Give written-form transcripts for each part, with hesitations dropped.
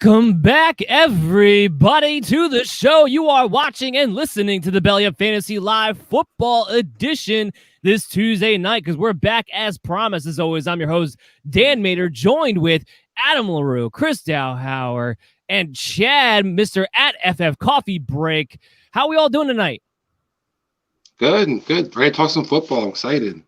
Welcome back, everybody, to the show. You are watching and listening to the Belly Up Fantasy Live Football Edition this Tuesday night, because we're back as promised. As always, I'm your host, Dan Mater, joined with Adam LaRue, Chris Dowhower, and Chad, Mr. at FF Coffee Break. How are we all doing tonight? Good. Ready to talk some football. I'm excited.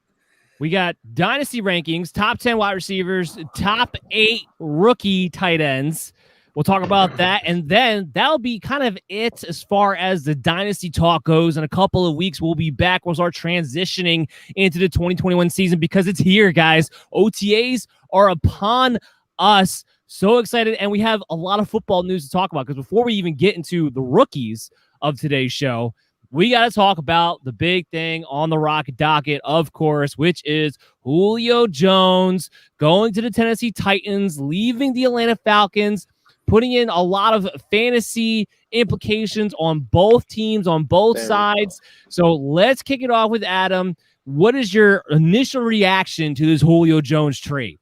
We got Dynasty rankings, top 10 wide receivers, top 8 rookie tight ends. We'll talk about that, and then that'll be kind of it as far as the Dynasty talk goes. In a couple of weeks, we'll be back. We'll start transitioning into the 2021 season because it's here, guys. OTAs are upon us. So excited, and we have a lot of football news to talk about, because before we even get into the rookies of today's show, we got to talk about the big thing on the Rocket docket, of course, which is Julio Jones going to the Tennessee Titans, leaving the Atlanta Falcons, putting in a lot of fantasy implications on both teams, on both sides. So let's kick it off with Adam. What is your initial reaction to this Julio Jones trade?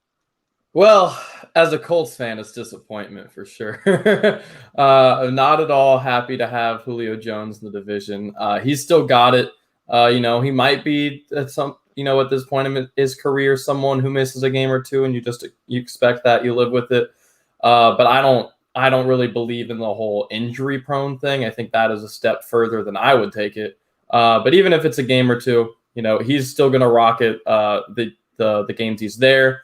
Well, as a Colts fan, it's disappointment for sure. Not at all happy to have Julio Jones in the division. He's still got it. He might be at this point in his career, someone who misses a game or two, and you expect that, you live with it. But I don't really believe in the whole injury prone thing. I think that is a step further than I would take it. But even if it's a game or two, he's still going to rock it. The games he's there.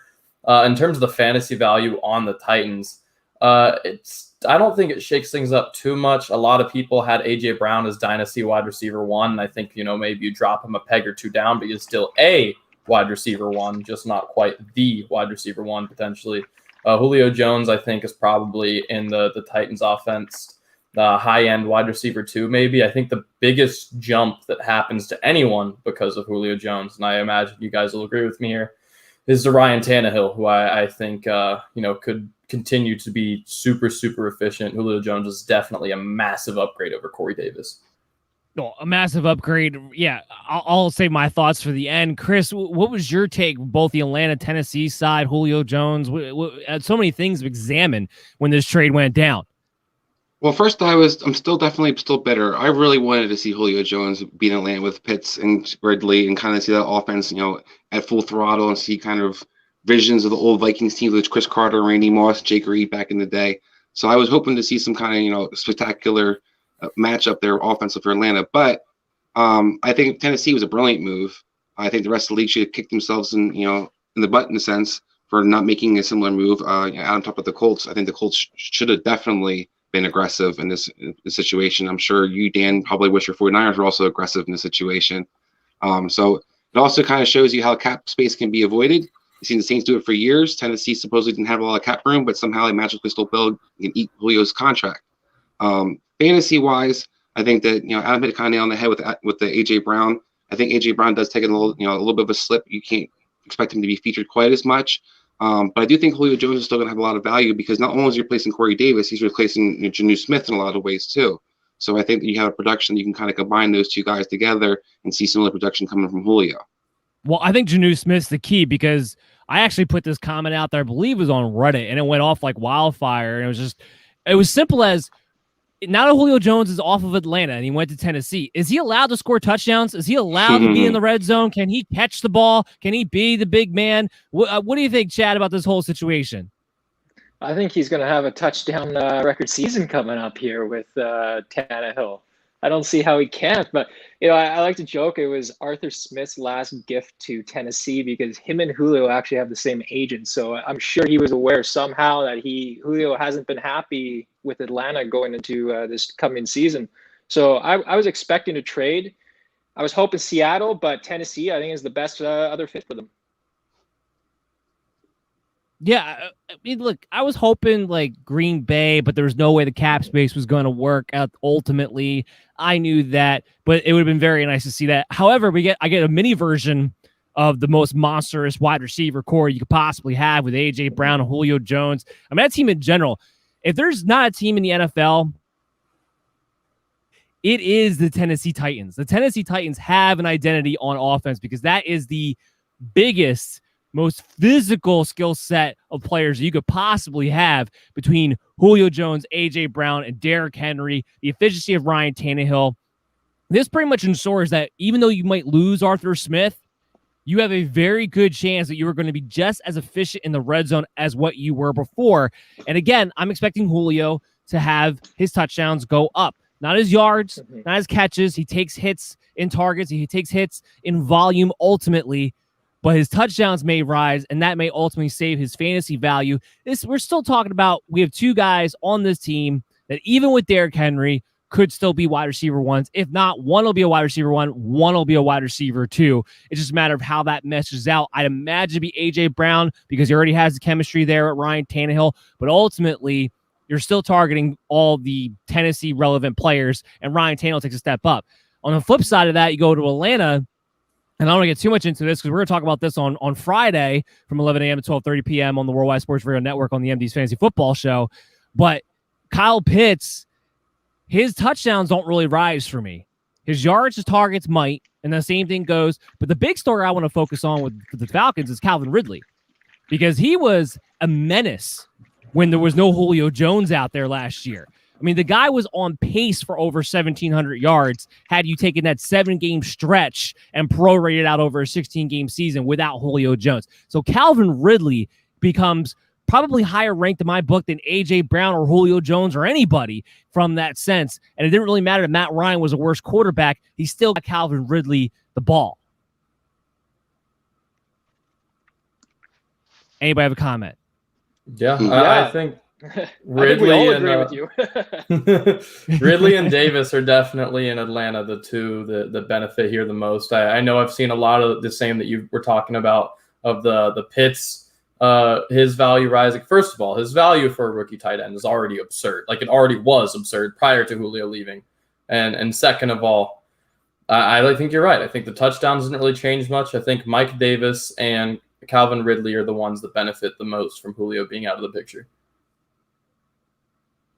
In terms of the fantasy value on the Titans, I don't think it shakes things up too much. A lot of people had A.J. Brown as Dynasty wide receiver 1. And I think, maybe you drop him a peg or two down, but he's still a wide receiver 1, just not quite the wide receiver 1 potentially. Julio Jones, I think, is probably in the Titans offense, the high-end wide receiver 2 maybe. I think the biggest jump that happens to anyone because of Julio Jones, and I imagine you guys will agree with me here, is the Ryan Tannehill, who I think could continue to be super, super efficient. Julio Jones is definitely a massive upgrade over Corey Davis. No, a massive upgrade. Yeah, I'll save my thoughts for the end. Chris, what was your take, both the Atlanta, Tennessee side, Julio Jones? So many things to examine when this trade went down. Well, first, I'm still bitter. I really wanted to see Julio Jones be in Atlanta with Pitts and Ridley and kind of see that offense, at full throttle, and see kind of visions of the old Vikings teams with Chris Carter, Randy Moss, Jake Reed back in the day. So I was hoping to see some kind of, spectacular matchup there offensive for Atlanta. But I think Tennessee was a brilliant move. I think the rest of the league should have kicked themselves in the butt, in a sense, for not making a similar move. On top of the Colts, I think the Colts should have definitely been aggressive in this situation. I'm sure you, Dan, probably wish your 49ers were also aggressive in this situation. So it also kind of shows you how cap space can be avoided. You've seen the Saints do it for years. Tennessee supposedly didn't have a lot of cap room, but somehow they magically still build and eat Julio's contract. Fantasy-wise, I think that Adam hit kind of on the head with the A.J. Brown. I think A.J. Brown does take a little bit of a slip. You can't expect him to be featured quite as much. But I do think Julio Jones is still going to have a lot of value, because not only is he replacing Corey Davis, he's replacing Jonnu Smith in a lot of ways too. So I think that you have a production that you can kind of combine those two guys together and see similar production coming from Julio. Well, I think Jonnu Smith's the key, because I actually put this comment out there, I believe it was on Reddit, and it went off like wildfire. And it was simple as, now that Julio Jones is off of Atlanta and he went to Tennessee, is he allowed to score touchdowns? Is he allowed to be in the red zone? Can he catch the ball? Can he be the big man? What do you think, Chad, about this whole situation? I think he's going to have a touchdown record season coming up here with Tannehill. I don't see how he can't, but I like to joke it was Arthur Smith's last gift to Tennessee, because him and Julio actually have the same agent. So I'm sure he was aware somehow that Julio hasn't been happy with Atlanta going into this coming season. So I was expecting a trade. I was hoping Seattle, but Tennessee, I think, is the best other fit for them. Yeah, I mean, look, I was hoping like Green Bay, but there was no way the cap space was going to work out ultimately. I knew that, but it would have been very nice to see that. However, I get a mini version of the most monstrous wide receiver core you could possibly have with A.J. Brown and Julio Jones. I mean, that team in general, if there's not a team in the NFL, it is the Tennessee Titans. The Tennessee Titans have an identity on offense, because that is the biggest most physical skill set of players you could possibly have between Julio Jones, A.J. Brown, and Derrick Henry, the efficiency of Ryan Tannehill. This pretty much ensures that even though you might lose Arthur Smith, you have a very good chance that you are going to be just as efficient in the red zone as what you were before. And again, I'm expecting Julio to have his touchdowns go up. Not his yards, not his catches. He takes hits in targets. He takes hits in volume ultimately, but his touchdowns may rise, and that may ultimately save his fantasy value. We're still talking about, we have two guys on this team that even with Derrick Henry could still be wide receiver ones. If not, one will be a wide receiver one will be a wide receiver two. It's just a matter of how that meshes out. I'd imagine it'd be A.J. Brown because he already has the chemistry there at Ryan Tannehill, but ultimately you're still targeting all the Tennessee relevant players, and Ryan Tannehill takes a step up. On the flip side of that, you go to Atlanta, and I don't want to get too much into this because we're going to talk about this on Friday from 11 a.m. to 12:30 p.m. on the Worldwide Sports Radio Network on the MD's Fantasy Football Show. But Kyle Pitts, his touchdowns don't really rise for me. His yards, his targets might, and the same thing goes. But the big story I want to focus on with the Falcons is Calvin Ridley, because he was a menace when there was no Julio Jones out there last year. I mean, the guy was on pace for over 1,700 yards had you taken that 7-game stretch and prorated out over a 16-game season without Julio Jones. So Calvin Ridley becomes probably higher ranked in my book than A.J. Brown or Julio Jones or anybody from that sense. And it didn't really matter that Matt Ryan was a worse quarterback. He still got Calvin Ridley the ball. Anybody have a comment? Yeah. I think Ridley I think we all agree with you. Ridley and Davis are definitely in Atlanta the two that benefit here the most. I know I've seen a lot of the same that you were talking about of the Pitts. His value rising. First of all, his value for a rookie tight end is already absurd. Like, it already was absurd prior to Julio leaving. And second of all, I think you're right. I think the touchdowns didn't really change much. I think Mike Davis and Calvin Ridley are the ones that benefit the most from Julio being out of the picture.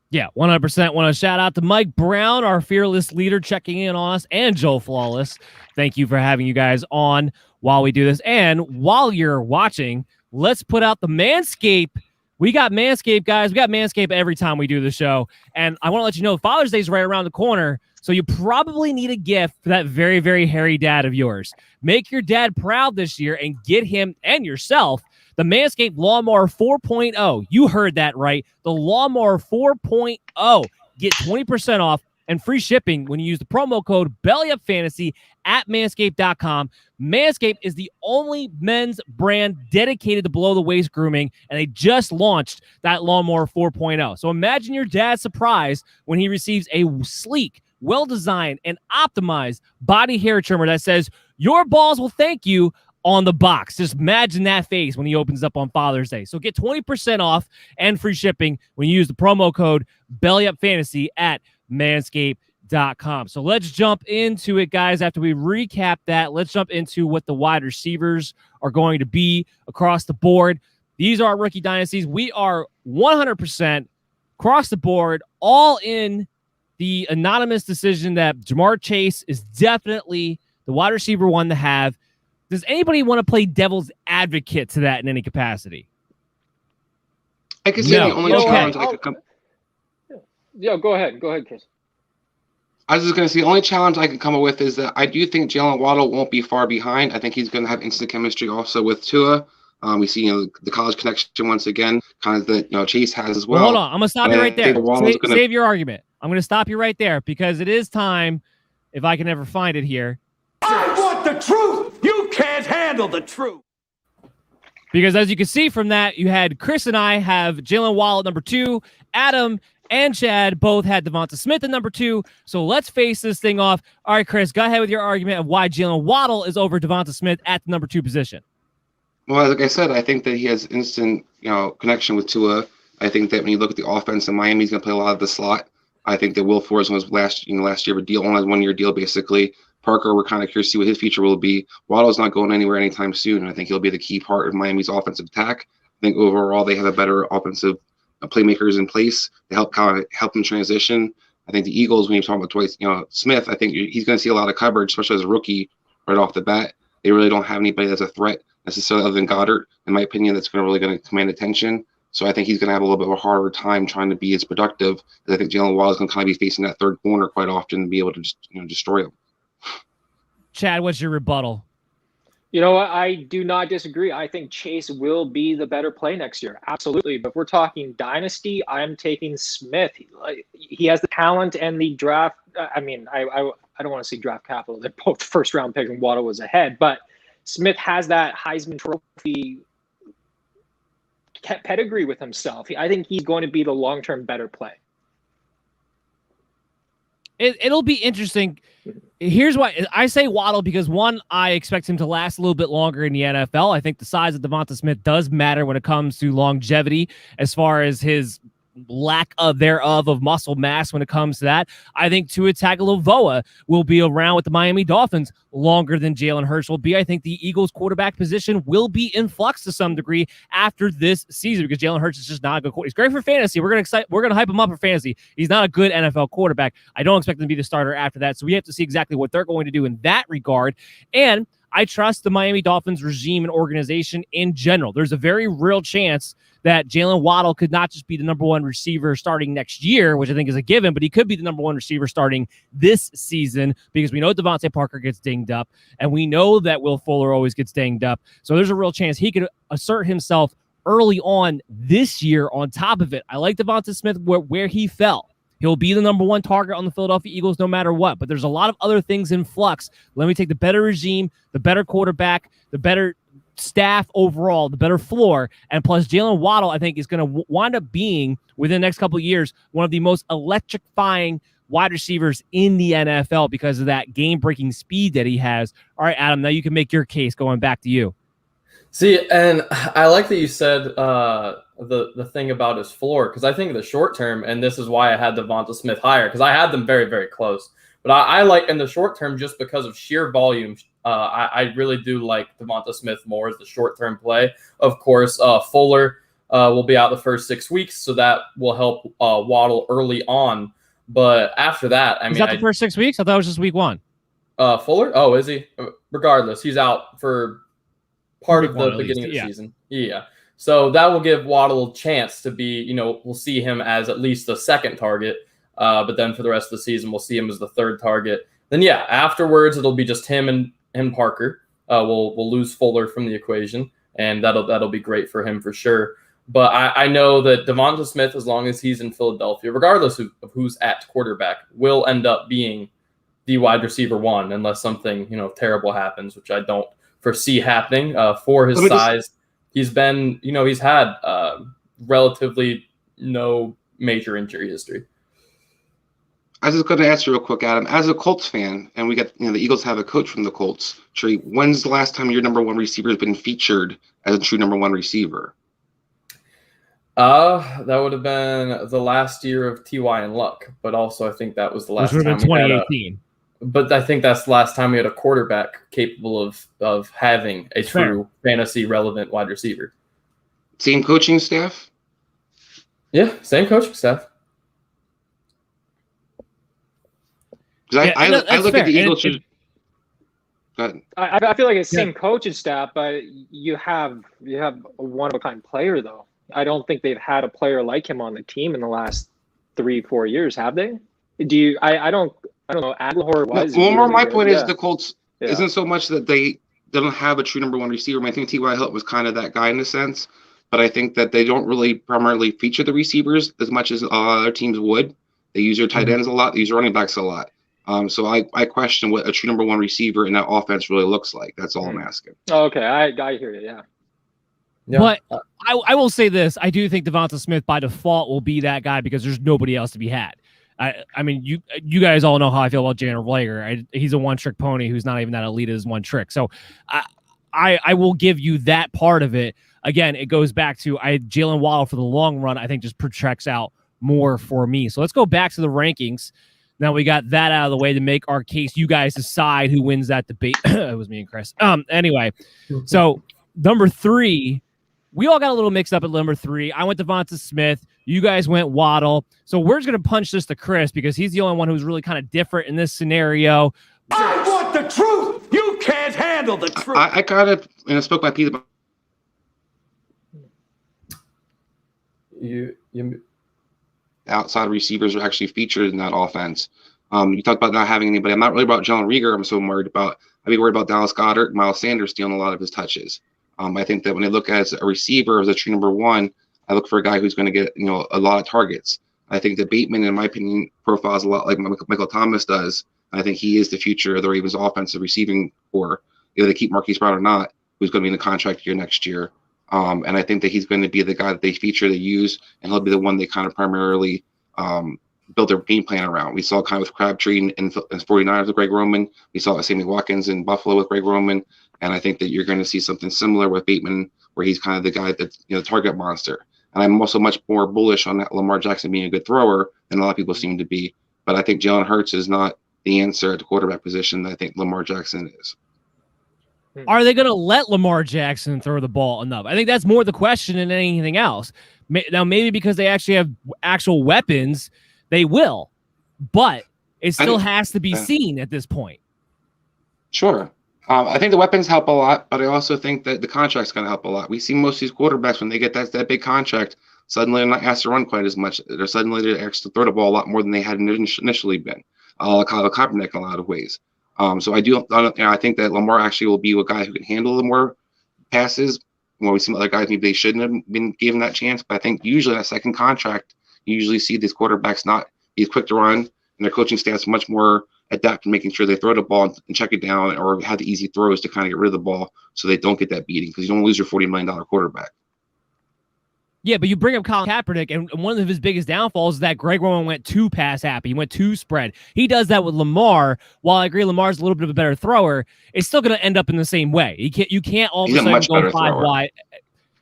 Yeah, 100%. Want to shout out to Mike Brown, our fearless leader, checking in on us, and Joe Flawless. Thank you for having you guys on while we do this. And while you're watching, let's put out the Manscaped. We got Manscaped, guys. We got Manscaped every time we do the show. And I want to let you know Father's Day is right around the corner, so you probably need a gift for that very, very hairy dad of yours. Make your dad proud this year and get him and yourself the Manscaped Lawnmower 4.0. You heard that right. The Lawnmower 4.0. Get 20% off and free shipping when you use the promo code BELLYUPFANTASY at manscaped.com. Manscaped is the only men's brand dedicated to below-the-waist grooming, and they just launched that Lawnmower 4.0. So imagine your dad's surprise when he receives a sleek, well-designed, and optimized body hair trimmer that says, "Your balls will thank you," on the box. Just imagine that face when he opens up on Father's Day. So get 20% off and free shipping when you use the promo code BELLYUPFANTASY at manscaped.com. So let's jump into it, guys. After we recap that, let's jump into what the wide receivers are going to be across the board. These are rookie dynasties. We are 100% across the board, all in the anonymous decision that Jamar Chase is definitely the wide receiver one to have. Does anybody want to play devil's advocate to that in any capacity? I can see the only challenge I could come. Yeah, go ahead. Go ahead, Chris. I was just going to say the only challenge I could come up with is that I do think Jalen Waddle won't be far behind. I think he's going to have instant chemistry also with Tua. We see, the college connection once again, kind of that Chase has as well. Hold on, I'm going to stop you right there. Save your argument. I'm going to stop you right there because it is time, if I can ever find it here. I want the truth. You can't handle the truth. Because as you can see from that, you had Chris and I have Jalen Waddle at number 2. Adam and Chad both had Devonta Smith at number 2. So let's face this thing off. All right, Chris, go ahead with your argument of why Jalen Waddle is over Devonta Smith at the number 2 position. Well, like I said, I think that he has instant, connection with Tua. I think that when you look at the offense in Miami, he's going to play a lot of the slot. I think that Will Forrest was last year of a deal, only 1 year deal basically. Parker, we're kind of curious to see what his future will be. Waddle's not going anywhere anytime soon. I think he'll be the key part of Miami's offensive attack. I think overall they have a better offensive playmakers in place to help them transition. I think the Eagles, when you talk about Smith, I think he's going to see a lot of coverage, especially as a rookie right off the bat. They really don't have anybody that's a threat necessarily other than Goddard, in my opinion, that's really going to command attention. So I think he's going to have a little bit of a harder time trying to be as productive. Because I think Jalen Waddle is going to kind of be facing that third corner quite often and be able to just destroy him. Chad, what's your rebuttal? You know what? I do not disagree. I think Chase will be the better play next year. Absolutely. But if we're talking dynasty, I'm taking Smith. He has the talent and the draft. I mean, I don't want to say draft capital. They're both first-round picks and Waddle was ahead. But Smith has that Heisman Trophy pedigree with himself. I think he's going to be the long-term better play. It'll be interesting. Here's why I say Waddle, because one, I expect him to last a little bit longer in the NFL. I think the size of Devonta Smith does matter when it comes to longevity, as far as his lack of muscle mass when it comes to that. I think Tua Tagovailoa will be around with the Miami Dolphins longer than Jalen Hurst will be. I think the Eagles quarterback position will be in flux to some degree after this season, because Jalen Hurst is just not a good quarterback. He's great for fantasy. We're gonna hype him up for fantasy. He's not a good NFL quarterback. I don't expect him to be the starter after that. So we have to see exactly what they're going to do in that regard. And I trust the Miami Dolphins regime and organization in general. There's a very real chance that Jalen Waddle could not just be the number one receiver starting next year, which I think is a given, but he could be the number one receiver starting this season, because we know Devontae Parker gets dinged up, and we know that Will Fuller always gets dinged up. So there's a real chance he could assert himself early on this year. On top of it, I like Devonta Smith where he fell. He'll be the number one target on the Philadelphia Eagles no matter what. But there's a lot of other things in flux. Let me take the better regime, the better quarterback, the better staff overall, the better floor. And plus, Jalen Waddle, I think, is going to wind up being, within the next couple of years, one of the most electrifying wide receivers in the NFL because of that game-breaking speed that he has. All right, Adam, now you can make your case, going back to you. See, and I like that you said the thing about his floor, because I think in the short term, and this is why I had Devonta Smith higher, because I had them very, very close. But I like in the short term, just because of sheer volume, I really do like Devonta Smith more as the short-term play. Of course, Fuller will be out the first 6 weeks, so that will help Waddle early on. But after that, I mean, is that the first 6 weeks? I thought it was just week one. Fuller? Oh, is he? Regardless, he's out for part of the beginning of the season. Yeah. So that will give Waddle a chance to be, we'll see him as at least the second target. But then for the rest of the season, we'll see him as the third target. Then, yeah, afterwards, it'll be just him and Parker. We'll lose Fuller from the equation, and that'll be great for him for sure. But I know that Devonta Smith, as long as he's in Philadelphia, regardless of who's at quarterback, will end up being the wide receiver one, unless something terrible happens, which I don't foresee happening. For his size, he's been he's had relatively no major injury history. I was just going to ask you real quick, Adam. As a Colts fan, and we got the Eagles have a coach from the Colts. Trey, when's the last time your number one receiver has been featured as a true number one receiver? That would have been the last year of T.Y. and Luck, but also I think that was the last time. 2018. But I think that's the last time we had a quarterback capable of having a true fantasy relevant wide receiver. Same coaching staff? Yeah, same coaching staff. I look at the Eagles. Go ahead. I feel like it's same coaching staff, but you have a one of a kind player though. I don't think they've had a player like him on the team in the last 3-4 years, have they? Do you? I don't know. Adler was. Well, my point is the Colts isn't so much that they don't have a true number one receiver. I think T.Y. Hilton was kind of that guy in a sense, but I think that they don't really primarily feature the receivers as much as other teams would. They use their tight ends a lot. They use their running backs a lot. So I question what a true number one receiver in that offense really looks like. That's all I'm asking. Oh, okay, I hear you. Yeah. But I will say this: I do think Devonta Smith by default will be that guy because there's nobody else to be had. I mean, you guys all know how I feel about Jalen Reagor. He's a one-trick pony who's not even that elite as one trick. So I will give you that part of it. Again, it goes back to Jalen Waddle for the long run. I think just projects out more for me. So let's go back to the rankings. Now we got that out of the way to make our case. You guys decide who wins that debate. It was me and Chris. Anyway, so number 3, we all got a little mixed up at number 3. I went Devonta Smith. You guys went Waddle. So we're just going to punch this to Chris because he's the only one who's really kind of different in this scenario. I want the truth. You can't can't handle the truth. I got it, and I spoke by Pete about You outside receivers are actually featured in that offense. You talked about not having anybody. I'm not really about Jalen Reagor. I'd be worried about Dallas Goedert and Miles Sanders stealing a lot of his touches. I think that when they look at a receiver as a true number one, I look for a guy who's going to get a lot of targets. I think that Bateman, in my opinion, profiles a lot like Michael Thomas does. I think he is the future of the Ravens' offensive receiving core. Either they keep Marquise Brown or not, who's going to be in the contract year next year. And I think that he's going to be the guy that they feature, they use, and he'll be the one they kind of primarily build their game plan around. We saw kind of with Crabtree and 49ers with Greg Roman. We saw with Sammy Watkins in Buffalo with Greg Roman. And I think that you're going to see something similar with Bateman, where he's kind of the guy that's the target monster. And I'm also much more bullish on that Lamar Jackson being a good thrower than a lot of people seem to be. But I think Jalen Hurts is not the answer at the quarterback position that I think Lamar Jackson is. Are they going to let Lamar Jackson throw the ball enough? I think that's more the question than anything else. Now, maybe because they actually have actual weapons, they will. But it still has to be seen at this point. Sure. I think the weapons help a lot, but I also think that the contract's going to help a lot. We see most of these quarterbacks, when they get that big contract, suddenly they're not asked to run quite as much. They're suddenly asked to throw the ball a lot more than they had initially been. Kyle Kaepernick in a lot of ways. So I think that Lamar actually will be a guy who can handle the more passes. Well, we see other guys, maybe they shouldn't have been given that chance, but I think usually that second contract, you usually see these quarterbacks not be quick to run, and their coaching staff's much more adept in making sure they throw the ball and check it down, or have the easy throws to kind of get rid of the ball so they don't get that beating, because you don't lose your $40 million quarterback. Yeah, but you bring up Colin Kaepernick, and one of his biggest downfalls is that Greg Roman went too pass happy. He went too spread. He does that with Lamar. While I agree Lamar's a little bit of a better thrower, it's still going to end up in the same way. You can't all of a sudden go five wide.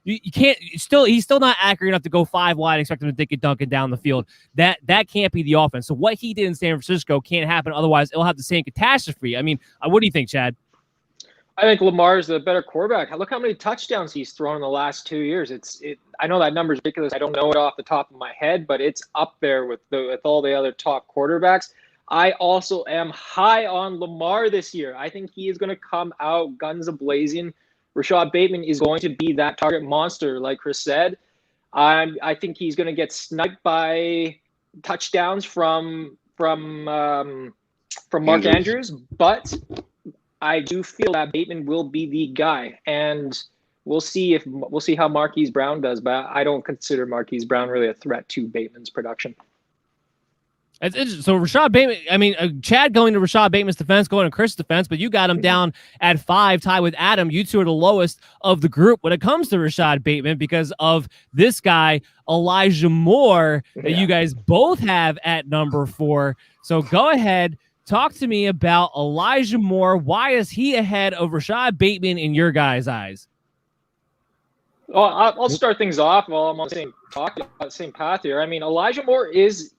You can't. He's still not accurate enough to go five wide and expect him to dig it dunking down the field. That can't be the offense. So what he did in San Francisco can't happen. Otherwise, it'll have the same catastrophe. I mean, what do you think, Chad? I think Lamar's the better quarterback. Look how many touchdowns he's thrown in the last 2 years. I know that number is ridiculous. I don't know it off the top of my head, but it's up there with all the other top quarterbacks. I also am high on Lamar this year. I think he is going to come out guns a-blazing. Rashad Bateman is going to be that target monster, like Chris said. I think he's going to get sniped by touchdowns from Mark Andrews, but I do feel that Bateman will be the guy, and we'll see how Marquise Brown does. But I don't consider Marquise Brown really a threat to Bateman's production. It's interesting. So Rashad Bateman, I mean, Chad going to Rashad Bateman's defense, going to Chris' defense, but you got him down at 5, tied with Adam. You two are the lowest of the group when it comes to Rashad Bateman because of this guy, Elijah Moore, that you guys both have at number 4. So go ahead. Talk to me about Elijah Moore. Why is he ahead of Rashad Bateman in your guys' eyes? Well, I'll start things off while I'm on the same path here. I mean, Elijah Moore he's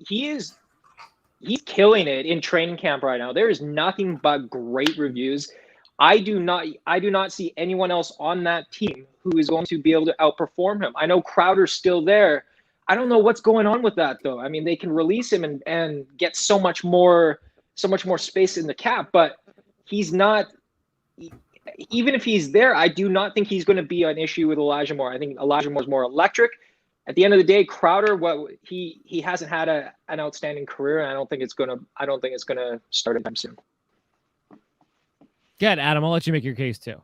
killing it in training camp right now. There is nothing but great reviews. I do not see anyone else on that team who is going to be able to outperform him. I know Crowder's still there. I don't know what's going on with that though. I mean, they can release him and get so much more space in the cap, but he's not. Even if he's there, I do not think he's going to be an issue with Elijah Moore. I think Elijah Moore's more electric. At the end of the day, Crowder, he hasn't had an outstanding career, and I don't think it's gonna start anytime soon. Good, Adam. I'll let you make your case too.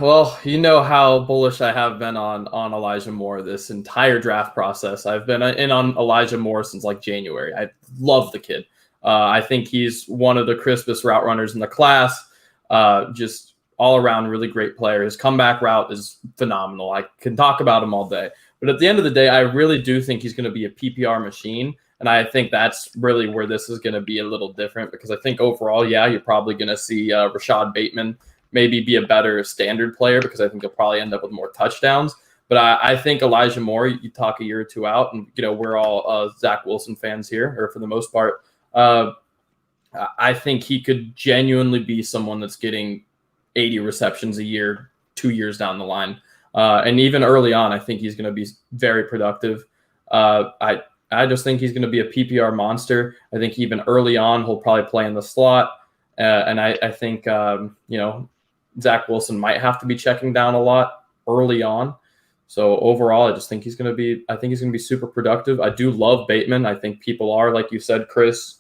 Well, you know how bullish I have been on Elijah Moore this entire draft process. I've been in on Elijah Moore since like January. I love the kid. I think he's one of the crispest route runners in the class. Just all around really great player. His comeback route is phenomenal. I can talk about him all day. But at the end of the day, I really do think he's going to be a PPR machine. And I think that's really where this is going to be a little different, because I think overall, you're probably going to see Rashad Bateman maybe be a better standard player, because I think he'll probably end up with more touchdowns. But I think Elijah Moore, you talk a year or two out, and we're all Zach Wilson fans here, or for the most part. I think he could genuinely be someone that's getting 80 receptions a year, 2 years down the line. And even early on, I think he's going to be very productive. I just think he's going to be a PPR monster. I think even early on, he'll probably play in the slot. And I think, Zach Wilson might have to be checking down a lot early on. So overall, I just think he's going to be super productive. I do love Bateman. I think people are, like you said, Chris,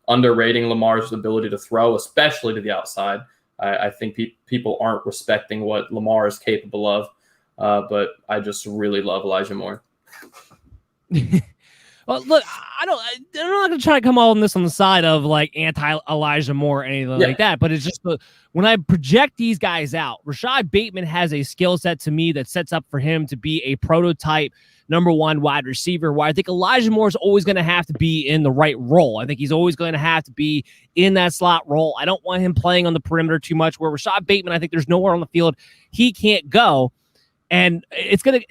underrating Lamar's ability to throw, especially to the outside. I think people aren't respecting what Lamar is capable of. But I just really love Elijah Moore. Well, look, I'm not going to try to come all on this on the side of like anti-Elijah Moore or anything like that, but it's just when I project these guys out, Rashad Bateman has a skill set to me that sets up for him to be a prototype number one wide receiver, where I think Elijah Moore is always going to have to be in the right role. I think he's always going to have to be in that slot role. I don't want him playing on the perimeter too much, where Rashad Bateman, I think there's nowhere on the field he can't go. And it's going to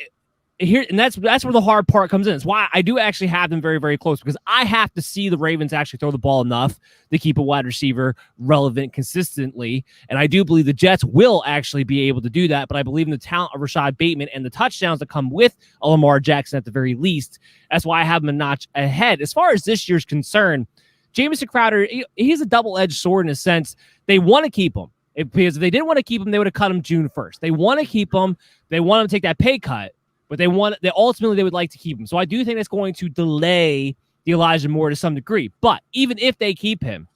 here, and that's where the hard part comes in. It's why I do actually have them very, very close, because I have to see the Ravens actually throw the ball enough to keep a wide receiver relevant consistently. And I do believe the Jets will actually be able to do that. But I believe in the talent of Rashad Bateman and the touchdowns that come with a Lamar Jackson at the very least. That's why I have him a notch ahead. As far as this year's concerned, Jamison Crowder, he's a double-edged sword in a sense. They want to keep him. Because if they didn't want to keep him, they would have cut him June 1st. They want to keep him. They want him to take that pay cut. But they ultimately would like to keep him. So I do think that's going to delay the Elijah Moore to some degree. But even if they keep him,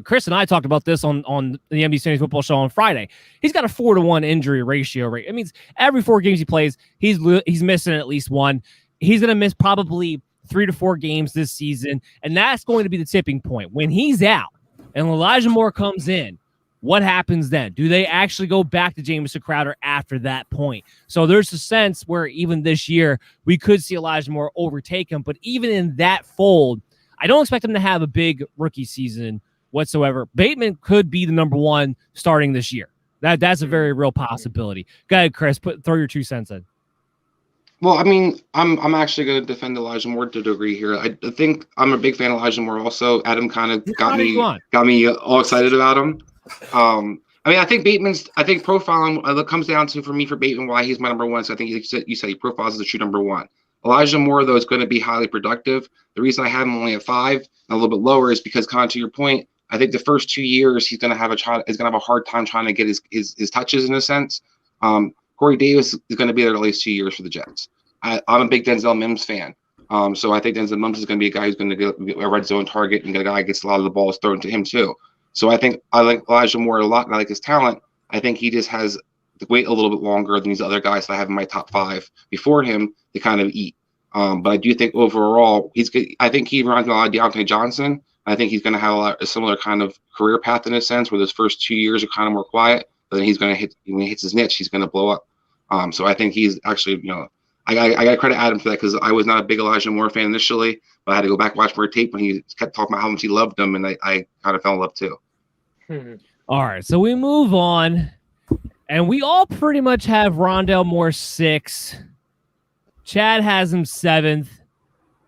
Chris and I talked about this on the NBC Sunday Football Show on Friday. He's got a 4-to-1 injury ratio rate. It means every 4 games he plays, he's missing at least one. He's going to miss probably 3 to 4 games this season, and that's going to be the tipping point. When he's out and Elijah Moore comes in, what happens then? Do they actually go back to Jamison Crowder after that point? So there's a sense where even this year we could see Elijah Moore overtake him. But even in that fold, I don't expect him to have a big rookie season whatsoever. Bateman could be the number one starting this year. That's a very real possibility. Go ahead, Chris. Throw your 2 cents in. Well, I mean, I'm actually going to defend Elijah Moore to a degree here. I think I'm a big fan of Elijah Moore also. Adam kind of got me all excited about him. I mean, I think profiling comes down to, for me, for Bateman, why he's my number one. So I think you said he profiles as a true number one. Elijah Moore, though, is going to be highly productive. The reason I have him only at 5 and a little bit lower is because, kind of to your point, I think the first 2 years he's going to have a hard time trying to get his touches in a sense. Corey Davis is going to be there at least 2 years for the Jets. I'm a big Denzel Mims fan. So I think Denzel Mims is going to be a guy who's going to get a red zone target, and a guy who gets a lot of the balls thrown to him too. So I like Elijah Moore a lot, and I like his talent. I think he just has to wait a little bit longer than these other guys that I have in my top 5 before him to kind of eat. But I do think overall I think he reminds me a lot of Deontay Johnson. I think he's going to have a similar kind of career path in a sense, where those first 2 years are kind of more quiet, but then he's going to when he hits his niche, he's going to blow up. So I think he's actually, I got to credit Adam for that, because I was not a big Elijah Moore fan initially, but I had to go back and watch more tape when he kept talking about how much he loved him, and I kind of fell in love too. All right, so we move on, and we all pretty much have Rondell Moore 6. Chad has him 7th.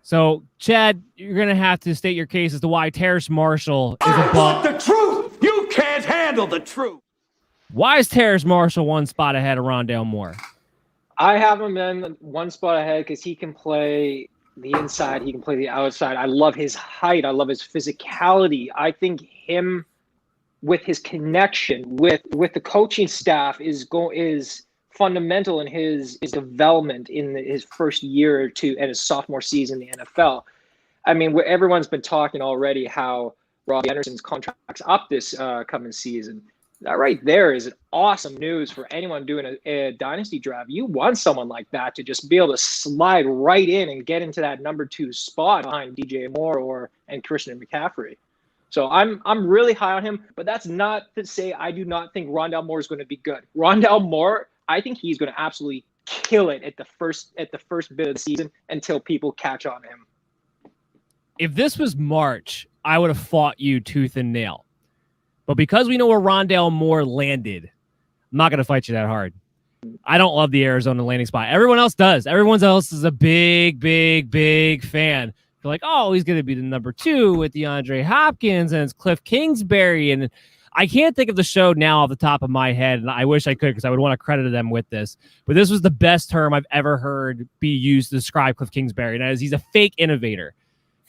So, Chad, you're going to have to state your case as to why Terence Marshall is above. I want the truth! You can't handle the truth! Why is Terence Marshall 1 spot ahead of Rondell Moore? I have him in 1 spot ahead because he can play the inside, he can play the outside. I love his height. I love his physicality. I think him, with his connection with the coaching staff, is fundamental in his development in his first year or two and his sophomore season in the NFL. I mean, everyone's been talking already how Robbie Anderson's contract's up this coming season. That right there is awesome news for anyone doing a dynasty draft. You want someone like that to just be able to slide right in and get into that number 2 spot behind DJ Moore and Christian McCaffrey. So I'm really high on him, but that's not to say I do not think Rondell Moore is going to be good. Rondell Moore, I think he's going to absolutely kill it at the first bit of the season until people catch on him. If this was March, I would have fought you tooth and nail. But because we know where Rondell Moore landed, I'm not going to fight you that hard. I don't love the Arizona landing spot. Everyone else does. Everyone else is a big, big, big fan. They're like, oh, he's going to be the number 2 with DeAndre Hopkins, and it's Cliff Kingsbury. And I can't think of the show now off the top of my head, and I wish I could, because I would want to credit them with this. But this was the best term I've ever heard be used to describe Cliff Kingsbury, and that is he's a fake innovator.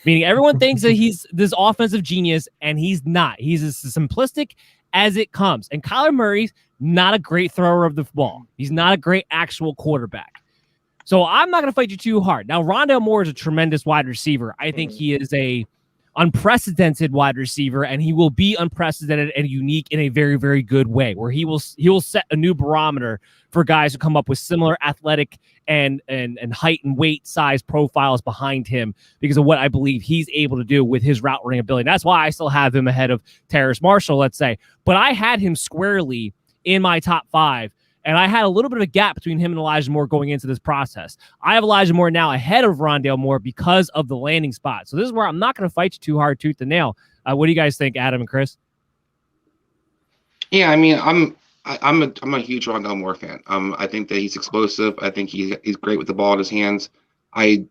Meaning everyone thinks that he's this offensive genius, and he's not. He's as simplistic as it comes. And Kyler Murray's not a great thrower of the ball. He's not a great actual quarterback. So I'm not going to fight you too hard. Now, Rondell Moore is a tremendous wide receiver. I think he is a unprecedented wide receiver, and he will be unprecedented and unique in a very, very good way, where he will set a new barometer for guys who come up with similar athletic and height and weight size profiles behind him because of what I believe he's able to do with his route running ability. That's why I still have him ahead of Terence Marshall, let's say. But I had him squarely in my top 5. And I had a little bit of a gap between him and Elijah Moore going into this process. I have Elijah Moore now ahead of Rondell Moore because of the landing spot. So this is where I'm not going to fight you too hard, tooth and nail. What do you guys think, Adam and Chris? Yeah, I mean, I'm a huge Rondell Moore fan. I think that he's explosive. I think he's great with the ball in his hands. I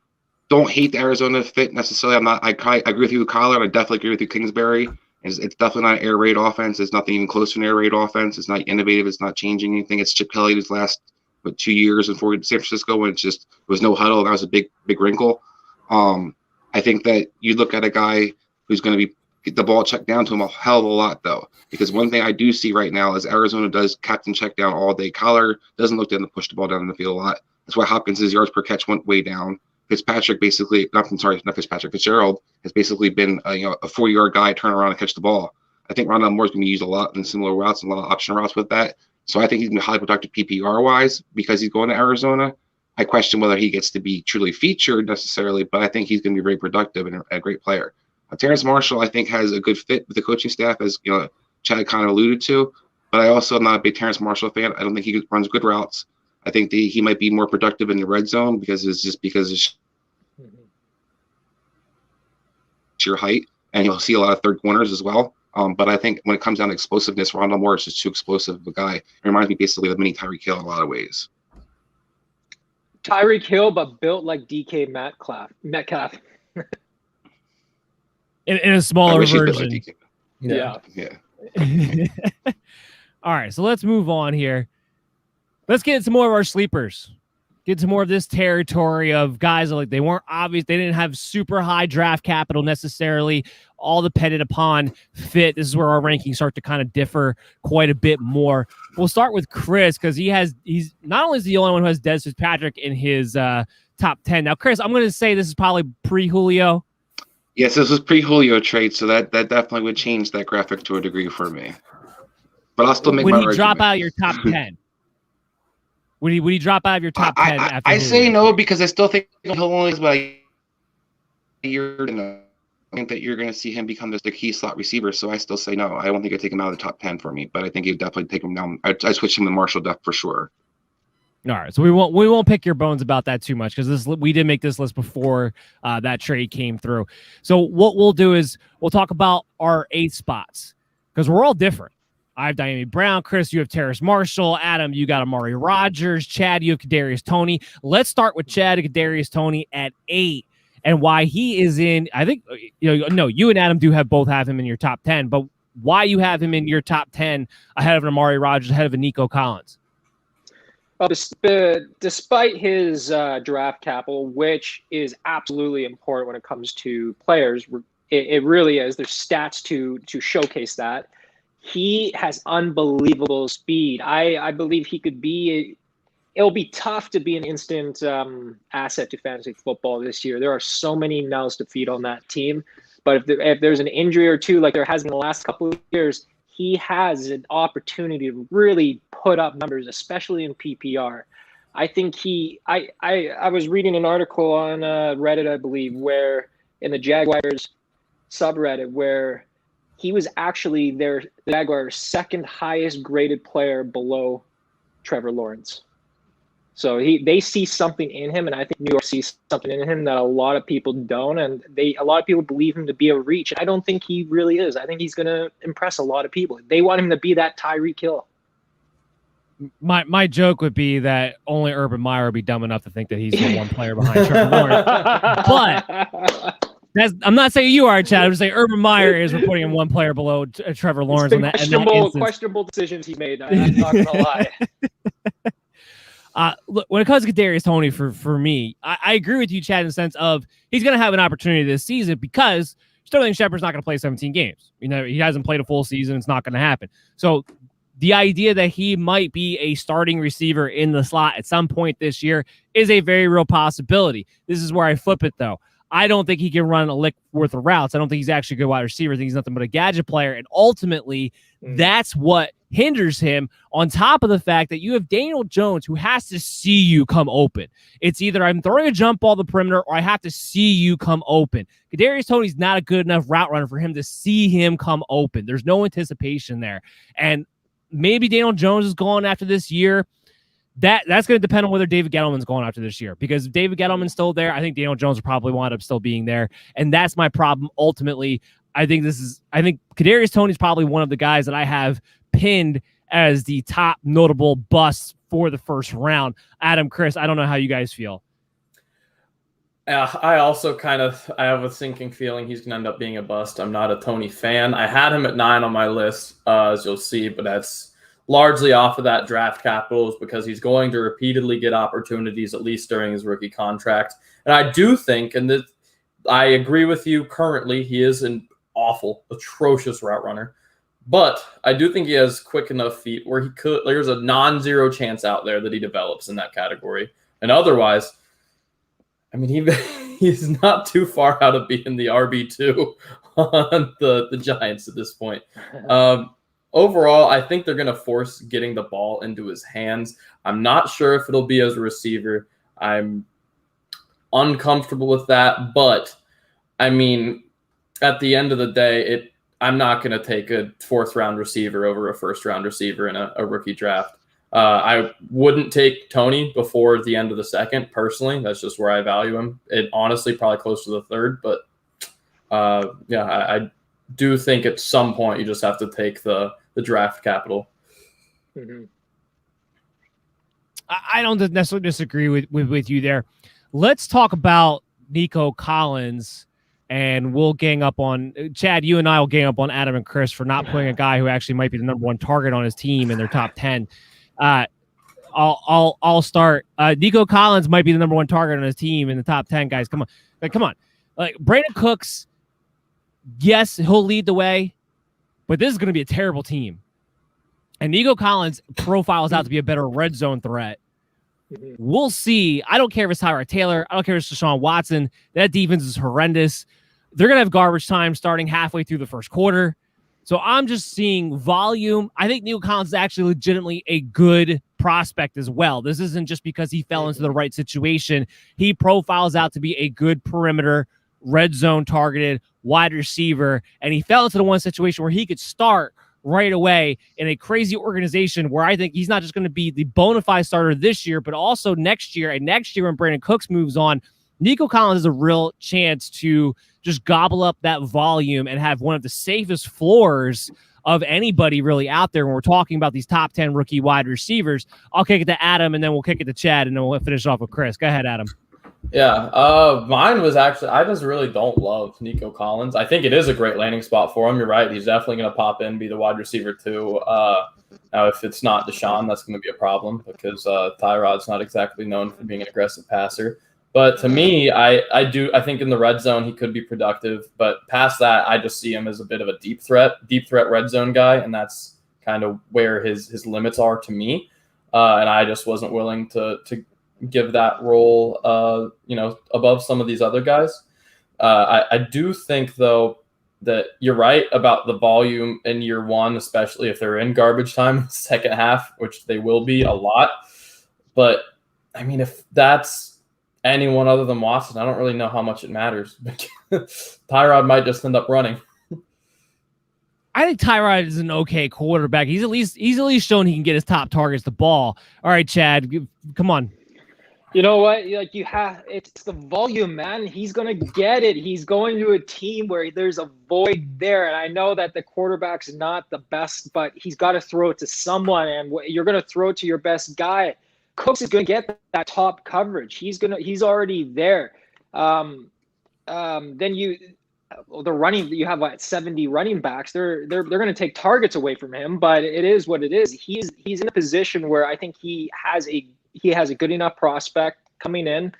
don't hate the Arizona fit necessarily. I agree with you with Kyler, and I definitely agree with you, Kingsbury. It's definitely not an air raid offense. It's nothing even close to an air raid offense. It's not innovative. It's not changing anything. It's Chip Kelly's last 2 years in San Francisco when it was no huddle. That was a big wrinkle. I think that you look at a guy who's going to get the ball checked down to him a hell of a lot, though, because one thing I do see right now is Arizona does captain check down all day. Kyler doesn't look to push the ball down in the field a lot. That's why Hopkins' yards per catch went way down. Fitzgerald has basically been a 4-yard guy, turn around and catch the ball. I think Rondell Moore's going to be used a lot in similar routes and a lot of option routes with that. So I think he's going to be highly productive PPR-wise because he's going to Arizona. I question whether he gets to be truly featured necessarily, but I think he's going to be very productive and a great player. Terence Marshall, I think, has a good fit with the coaching staff, as Chad kind of alluded to, but I also am not a big Terence Marshall fan. I don't think he runs good routes. I think he might be more productive in the red zone because it's sheer height, and you'll see a lot of third corners as well. But I think when it comes down to explosiveness, Rondell Moore is just too explosive of a guy. It reminds me basically of mini Tyreek Hill in a lot of ways. Tyreek Hill, but built like DK Metcalf. in a smaller version. Like Yeah. All right, so let's move on here. Let's get into more of our sleepers. Get to more of this territory of guys that they weren't obvious. They didn't have super high draft capital necessarily. All depended upon fit. This is where our rankings start to kind of differ quite a bit more. We'll start with Chris because he's not only is the only one who has Dez Fitzpatrick in his top 10. Now, Chris, I'm going to say this is probably pre-Julio. Yes, this was pre-Julio trade, so that definitely would change that graphic to a degree for me. But I'll still make my argument. Would he drop out of your top 10? Would he drop out of your top 10? I say no because I still think he'll only about a year. I think that you're going to see him become the key slot receiver. So I still say no. I don't think I'd take him out of the top 10 for me, but I think he'd definitely take him down. I'd switch him to Marshall Duff for sure. All right, so we won't pick your bones about that too much because we did make this list before that trade came through. So what we'll do is we'll talk about our 8 spots because we're all different. I have Diami Brown. Chris, you have Terrace Marshall. Adam, you got Amari Rodgers. Chad, you have Kadarius Toney. Let's start with Chad and Kadarius Toney at 8 and why he is in. I think you and Adam both have him in your top 10, but why you have him in your top 10 ahead of an Amari Rodgers, ahead of a Nico Collins. Well, despite his draft capital, which is absolutely important when it comes to players, it really is. There's stats to showcase that. He has unbelievable speed. I believe he could be it'll be tough to be an instant asset to fantasy football this year. There are so many mouths to feed on that team. But if there's an injury or two, like there has been the last couple of years, he has an opportunity to really put up numbers, especially in PPR. I think I was reading an article on Reddit, I believe, where in the Jaguars subreddit, where he was actually the Jaguars' second highest graded player below Trevor Lawrence. So they see something in him, and I think New York sees something in him that a lot of people don't, and a lot of people believe him to be a reach. And I don't think he really is. I think he's going to impress a lot of people. They want him to be that Tyreek Hill. My joke would be that only Urban Meyer would be dumb enough to think that he's the one player behind Trevor Lawrence. But I'm not saying you are, Chad. I'm just saying Urban Meyer is reporting him one player below Trevor Lawrence. Questionable decisions he made. I'm not going to lie. Look, when it comes to Kadarius Toney, for me, I agree with you, Chad, in the sense of he's going to have an opportunity this season because Sterling Shepard's not going to play 17 games. He hasn't played a full season. It's not going to happen. So the idea that he might be a starting receiver in the slot at some point this year is a very real possibility. This is where I flip it, though. I don't think he can run a lick worth of routes. I don't think he's actually a good wide receiver. I think he's nothing but a gadget player. And ultimately, that's what hinders him, on top of the fact that you have Daniel Jones, who has to see you come open. It's either I'm throwing a jump ball the perimeter or I have to see you come open. Kadarius Toney's not a good enough route runner for him to see him come open. There's no anticipation there. And maybe Daniel Jones is going after this year. That's going to depend on whether David Gettleman's going after this year, because if David Gettleman's still there, I think Daniel Jones will probably wind up still being there. And that's my problem. Ultimately, I think Kadarius Toney's probably one of the guys that I have pinned as the top notable bust for the first round. Adam, Chris, I don't know how you guys feel. I also I have a sinking feeling he's going to end up being a bust. I'm not a Toney fan. I had him at 9 on my list, as you'll see, but that's largely off of that draft capital, because he's going to repeatedly get opportunities, at least during his rookie contract. And I do think, and I agree with you, currently he is an awful, atrocious route runner. But I do think he has quick enough feet where there's a non-zero chance out there that he develops in that category. And otherwise, I mean, he's not too far out of being the RB2 on the Giants at this point. Overall, I think they're going to force getting the ball into his hands. I'm not sure if it'll be as a receiver. I'm uncomfortable with that. But, I mean, at the end of the day, I'm not going to take a fourth-round receiver over a first-round receiver in a rookie draft. I wouldn't take Toney before the end of the second, personally. That's just where I value him. It honestly probably close to the third. But, I do think at some point you just have to take the draft capital. Mm-hmm. I don't necessarily disagree with you there. Let's talk about Nico Collins, and we'll gang up on Chad. You and I will gang up on Adam and Chris for not putting a guy who actually might be the number one target on his team in their top 10. I'll start. Nico Collins might be the number one target on his team in the top 10, guys. Come on. Like Brandon Cooks, yes, he'll lead the way, but this is going to be a terrible team. And Nico Collins profiles out to be a better red zone threat. We'll see. I don't care if it's Tyrod Taylor. I don't care if it's Deshaun Watson. That defense is horrendous. They're going to have garbage time starting halfway through the first quarter. So I'm just seeing volume. I think Nico Collins is actually legitimately a good prospect as well. This isn't just because he fell into the right situation. He profiles out to be a good perimeter, red zone targeted wide receiver, and he fell into the one situation where he could start right away in a crazy organization where I think he's not just going to be the bona fide starter this year, but also next year. And next year when Brandon Cooks moves on, Nico Collins has a real chance to just gobble up that volume and have one of the safest floors of anybody really out there when we're talking about these top 10 rookie wide receivers. I'll kick it to Adam, and then we'll kick it to Chad, and then we'll finish off with Chris. Go ahead, Adam. Yeah, mine was actually, I just really don't love Nico Collins. I think it is a great landing spot for him. You're right. He's definitely going to pop in, be the wide receiver too. Now, if it's not Deshaun, that's going to be a problem because Tyrod's not exactly known for being an aggressive passer. But to me, I think in the red zone, he could be productive. But past that, I just see him as a bit of a deep threat red zone guy. And that's kind of where his limits are to me. And I just wasn't willing to give that role, above some of these other guys. I do think, though, that you're right about the volume in year one, especially if they're in garbage time second half, which they will be a lot. But, I mean, if that's anyone other than Watson, I don't really know how much it matters. Tyrod might just end up running. I think Tyrod is an okay quarterback. He's at least shown he can get his top targets the ball. All right, Chad, come on. You know what? Like it's the volume, man. He's going to get it. He's going to a team where there's a void there. And I know that the quarterback's not the best, but he's got to throw it to someone. And you're going to throw it to your best guy. Cooks is going to get that top coverage. He's already there. Then you have like 70 running backs. They're going to take targets away from him, but it is what it is. He's in a position where I think he has a he has a good enough prospect coming in.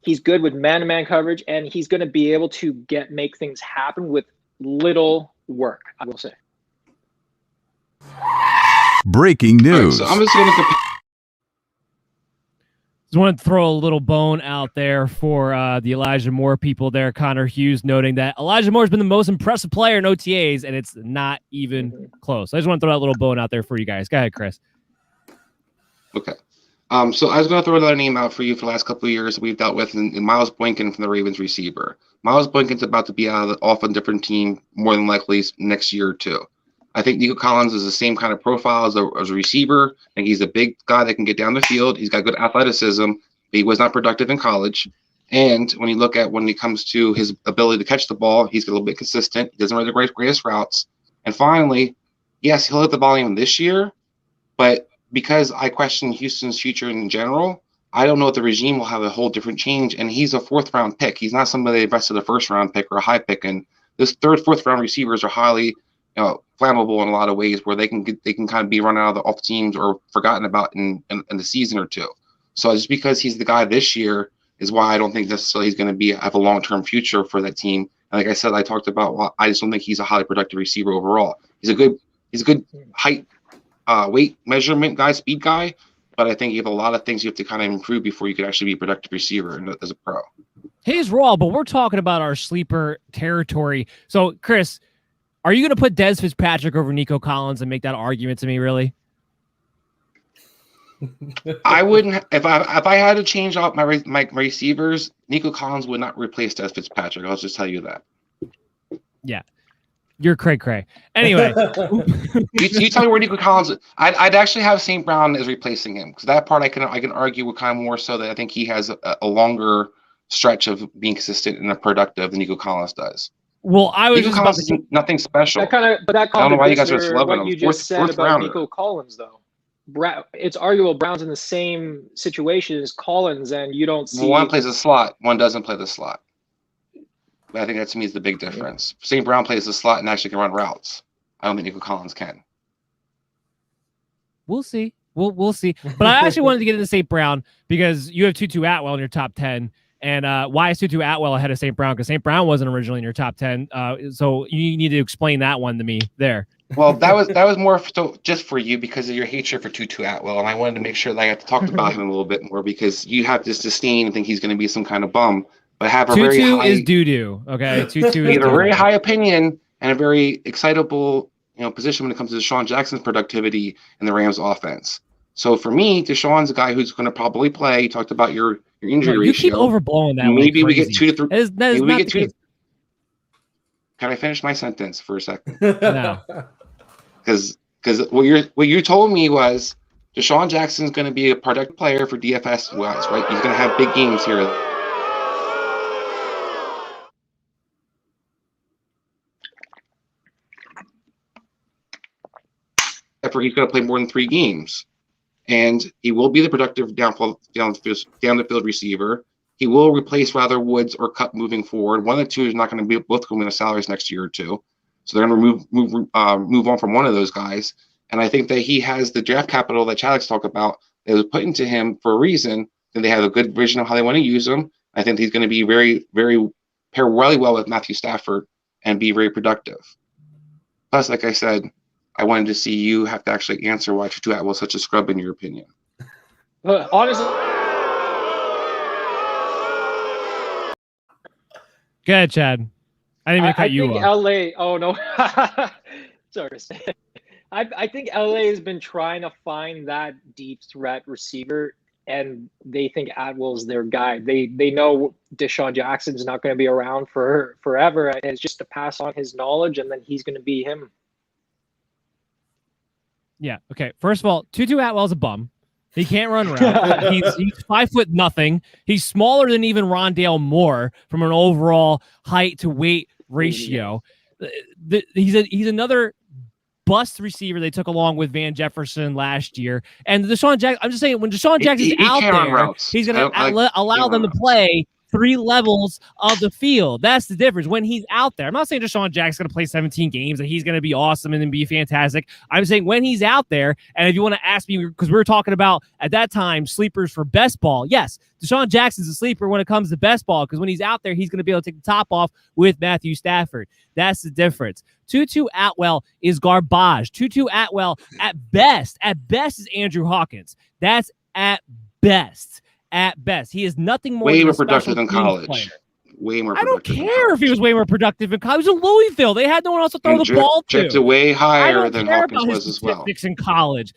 He's good with man-to-man coverage, and he's going to be able to make things happen with little work, I will say. Breaking news. Right, so I'm just going to Just want to throw a little bone out there for the Elijah Moore people there. Connor Hughes noting that Elijah Moore has been the most impressive player in OTAs, and it's not even close. I just want to throw that little bone out there for you guys. Go ahead, Chris. Okay. So I was going to throw another name out for you for the last couple of years that we've dealt with, in Miles Boykin from the Ravens receiver. Miles Boykin's about to be off a different team more than likely next year or two. I think Nico Collins is the same kind of profile as a receiver. I think he's a big guy that can get down the field. He's got good athleticism, but he was not productive in college. And when you look at when it comes to his ability to catch the ball, he's a little bit consistent. He doesn't run the greatest routes. And finally, yes, he'll hit the volume this year, but because I question Houston's future in general, I don't know if the regime will have a whole different change. And he's a fourth-round pick. He's not somebody they invested a first-round pick or a high pick. And this third, fourth-round receivers are highly, flammable in a lot of ways, where they can kind of be run out of off teams or forgotten about in the season or two. So just because he's the guy this year is why I don't think necessarily he's going to have a long-term future for that team. And like I said, I talked about, I just don't think he's a highly productive receiver overall. He's a good height. Weight measurement guy, speed guy, but I think you have a lot of things you have to kind of improve before you could actually be a productive receiver as a pro. He's raw, but we're talking about our sleeper territory. So, Chris, are you going to put Dez Fitzpatrick over Nico Collins and make that argument to me, really? I wouldn't. If I had to change out my receivers, Nico Collins would not replace Dez Fitzpatrick. I'll just tell you that. Yeah. You're cray-cray. Anyway. you tell me where Nico Collins. I'd actually have St. Brown as replacing him, because that part I can argue with kind of more so that I think he has a longer stretch of being consistent and productive than Nico Collins does. Well, I was Nico just Collins is nothing special. But that I don't know why you guys are just loving what him. you just said about rounder. Nico Collins, though. It's arguable Brown's in the same situation as Collins, and you don't see. Well, one plays the slot, one doesn't play the slot. I think that to me is the big difference. St. Brown plays the slot and actually can run routes. I don't think Nico Collins can. We'll see. We'll see. But I actually wanted to get into St. Brown because you have Tutu Atwell in your top 10. And why is Tutu Atwell ahead of St. Brown? Because St. Brown wasn't originally in your top 10. So you need to explain that one to me there. Well, that was more just for you because of your hatred for Tutu Atwell. And I wanted to make sure that I got to talk about him a little bit more because you have this disdain and think he's going to be some kind of bum. But have a very high, is doo-doo, okay? Tutu is a very high opinion and a very excitable, position when it comes to Desean Jackson's productivity in the Rams offense. So for me, Deshaun's a guy who's going to probably play. You talked about your injury ratio. You keep overblowing that. Maybe we get 2 to 3. Maybe we get 2. Can I finish my sentence for a second? No. Because what you told me was Desean Jackson's going to be a productive player for DFS wise, right? He's going to have big games here. He's going to play more than 3 games, and he will be the productive down the field receiver. He will replace rather Woods or Cup moving forward. One of the two is not going to be both going to salaries next year or two, so they're going to move on from one of those guys. And I think that he has the draft capital that Chad's talked about that was put into him for a reason. And they have a good vision of how they want to use him. I think he's going to be very, very pair really well with Matthew Stafford and be very productive. Plus, like I said, I wanted to see you have to actually answer why Tutu Atwell is such a scrub in your opinion. Honestly, go ahead, Chad. I didn't even cut you think off. LA. Oh no, sorry to say. I think LA has been trying to find that deep threat receiver, and they think Atwell's their guy. They know Desean Jackson's not going to be around for forever, and it's just to pass on his knowledge, and then he's going to be him. Yeah. Okay. First of all, Tutu Atwell's a bum. He can't run around. He's 5'0". He's smaller than even Rondell Moore from an overall height to weight ratio. He's another bust receiver they took along with Van Jefferson last year. And Desean Jackson, I'm just saying, when Desean Jackson's out there, he's going to allow them to play three levels of the field. That's the difference when he's out there. I'm not saying Desean Jackson's going to play 17 games and he's going to be awesome and then be fantastic. I'm saying when he's out there, and if you want to ask me, because we were talking about at that time sleepers for best ball. Yes, Desean Jackson's a sleeper when it comes to best ball because when he's out there, he's going to be able to take the top off with Matthew Stafford. That's the difference. Tutu Atwell is garbage. Tutu Atwell at best is Andrew Hawkins. That's at best. At best, he is nothing more. Way than more a productive special in teams college. player. Way more. I don't care if he was way more productive in college. He was in Louisville. They had no one else to throw the ball to. Drafted way higher than care Hawkins about was his as well. statistics in college.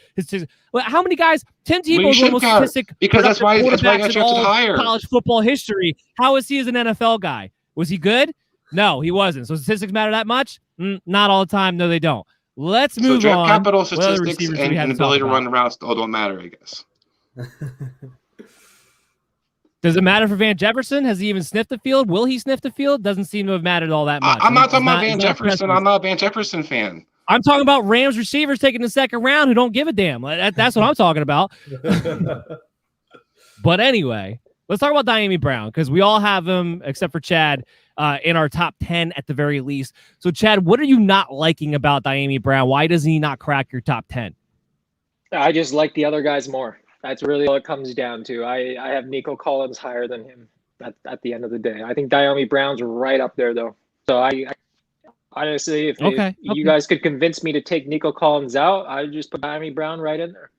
How many guys? Tim Tebow is should the most count it, statistic because that's why he got quarterbacks in drafted all of higher. college football history. How is he as an NFL guy? Was he good? No, he wasn't. So statistics matter that much? Not all the time. No, they don't. Let's move draft on. Capital statistics and ability to run around all don't matter, I guess. Does it matter for Van Jefferson? Has he even sniffed the field? Will he sniff the field? Doesn't seem to have mattered all that much. I'm not talking about Van Jefferson. I'm not a Van Jefferson fan. I'm talking about Rams receivers taking the second round who don't give a damn. That's what I'm talking about. But anyway, let's talk about Dyami Brown because we all have him, except for Chad, in our top 10 at the very least. So, Chad, what are you not liking about Dyami Brown? Why does he not crack your top 10? I just like the other guys more. That's really all it comes down to. I have Nico Collins higher than him at the end of the day. I think Dyami Brown's right up there, though. So I honestly, if you guys could convince me to take Nico Collins out, I'd just put Dyami Brown right in there.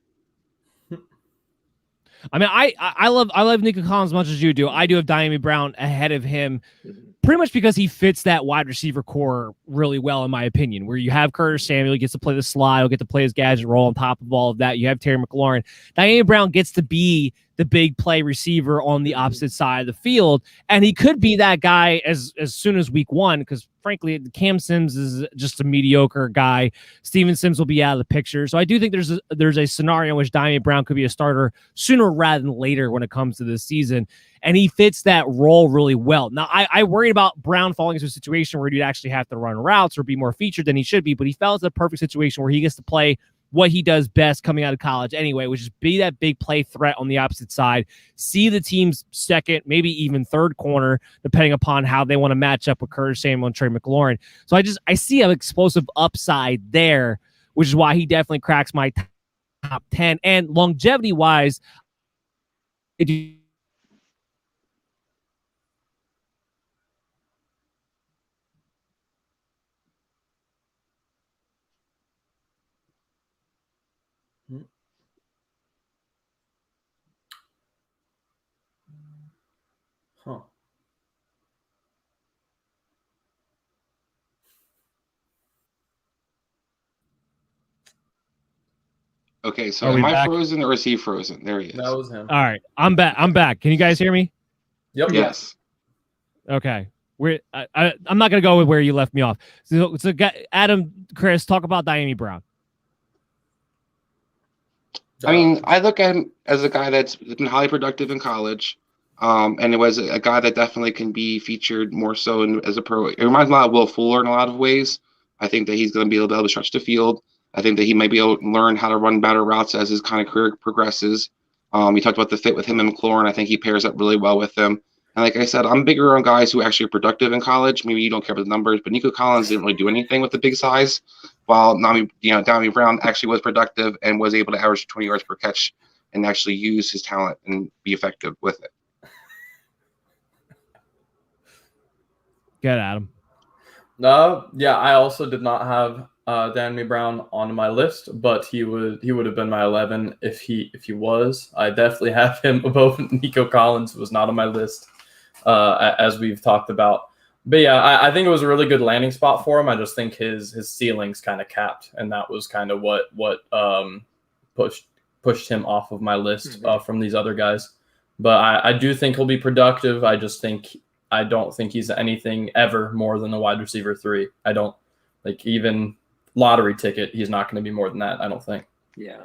I mean, I love Nico Collins as much as you do. I do have Dyami Brown ahead of him, pretty much because he fits that wide receiver core really well, in my opinion. Where you have Curtis Samuel, he gets to play the slide, he'll get to play his gadget role on top of all of that. You have Terry McLaurin. Dyami Brown gets to be the big play receiver on the opposite side of the field, and he could be that guy as soon as week one, because frankly, Cam Sims is just a mediocre guy. Steven Sims will be out of the picture. So I do think there's a scenario in which Dyami Brown could be a starter sooner rather than later when it comes to this season, and he fits that role really well. Now, I worry about Brown falling into a situation where he'd actually have to run routes or be more featured than he should be, but he fell into the perfect situation where he gets to play what he does best coming out of college anyway, which is be that big play threat on the opposite side, see the team's second, maybe even third corner, depending upon how they want to match up with Curtis Samuel and Trey McLaurin. So I see an explosive upside there, which is why he definitely cracks my top 10. And longevity-wise, Huh. Okay, so am I frozen or is he frozen? There he is. That was him. All right, I'm back. Can you guys hear me? Yep. Yes. Okay. I'm not going to go with where you left me off. So Adam, Chris, talk about Dyami Brown. I mean, I look at him as a guy that's been highly productive in college. And it was a guy that definitely can be featured more so as a pro. It reminds me a lot of Will Fuller in a lot of ways. I think that he's going to be able to stretch the field. I think that he might be able to learn how to run better routes as his kind of career progresses. We talked about the fit with him and McLaurin. I think he pairs up really well with them. And like I said, I'm bigger on guys who actually are productive in college. Maybe you don't care about the numbers, but Nico Collins didn't really do anything with the big size, while Dyami Brown actually was productive and was able to average 20 yards per catch and actually use his talent and be effective with it. Good, Adam. Yeah, I also did not have Dyami Brown on my list, but he would have been my 11 if he was. I definitely have him above Nico Collins, who was not on my list, as we've talked about. But yeah, I think it was a really good landing spot for him. I just think his ceiling's kind of capped, and that was kind of what pushed him off of my list from these other guys. But I do think he'll be productive. I don't think he's anything ever more than a wide receiver 3. I don't even lottery ticket. He's not going to be more than that. I don't think. Yeah.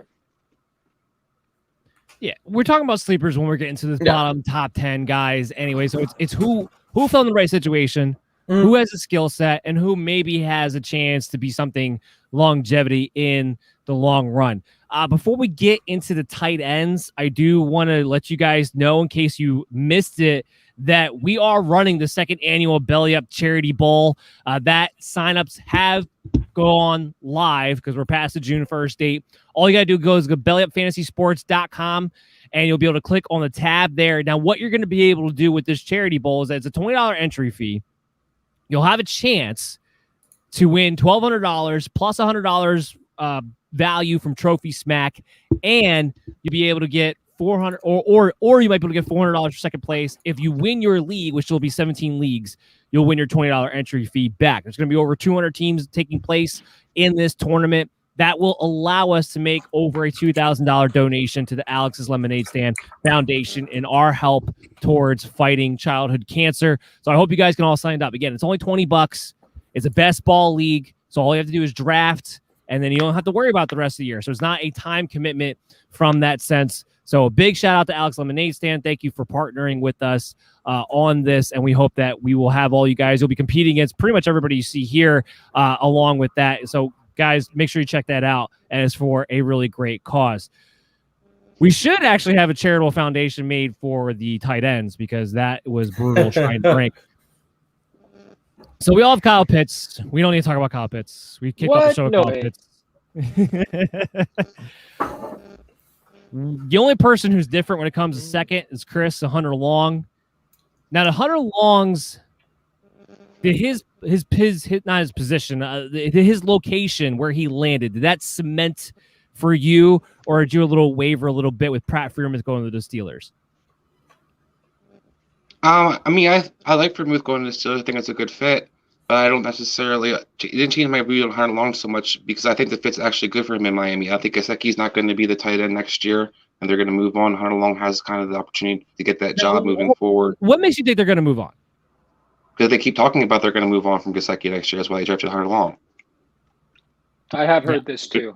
Yeah. We're talking about sleepers when we're getting to this bottom top 10 guys anyway. So it's who fell in the right situation, who has a skill set, and who maybe has a chance to be something longevity in the long run. Before we get into the tight ends, I do want to let you guys know, in case you missed it, that we are running the second annual Belly Up Charity Bowl. That signups have gone live because we're past the June 1st date. All you got to do is go to bellyupfantasysports.com and you'll be able to click on the tab there. Now, what you're going to be able to do with this charity bowl is that it's a $20 entry fee. You'll have a chance to win $1,200 plus $100 value from Trophy Smack, and you'll be able to get $400 or you might be able to get $400 for second place. If you win your league, which will be 17 leagues, you'll win your $20 entry fee back. There's going to be over 200 teams taking place in this tournament. That will allow us to make over a $2,000 donation to the Alex's Lemonade Stand Foundation in our help towards fighting childhood cancer. So I hope you guys can all sign up. Again, it's only $20. It's a best ball league. So all you have to do is draft, and then you don't have to worry about the rest of the year. So it's not a time commitment from that sense. So a big shout out to Alex Lemonade Stand. Thank you for partnering with us on this. And we hope that we will have all you guys. You'll be competing against pretty much everybody you see here along with that. So guys, make sure you check that out. And it's for a really great cause. We should actually have a charitable foundation made for the tight ends because that was brutal trying to rank. So we all have Kyle Pitts. We don't need to talk about Kyle Pitts. We kicked off the show with Kyle Pitts. The only person who's different when it comes to second is Chris, the Hunter Long. Now, the Hunter Long's, his not his position, his location where he landed, did that cement for you, or did you a little waver a little bit with Pratt Freiermuth going to the Steelers? I mean, I like Freiermuth going to the Steelers. I think it's a good fit, but I don't necessarily. It didn't change my view on Hunter Long so much because I think the fit's actually good for him in Miami. I think Gesicki's not going to be the tight end next year, and they're going to move on. Hunter Long has kind of the opportunity to get that job moving forward. What makes you think they're going to move on? Because they keep talking about they're going to move on from Gesicki next year. That's why they drafted Hunter Long. I have heard this too.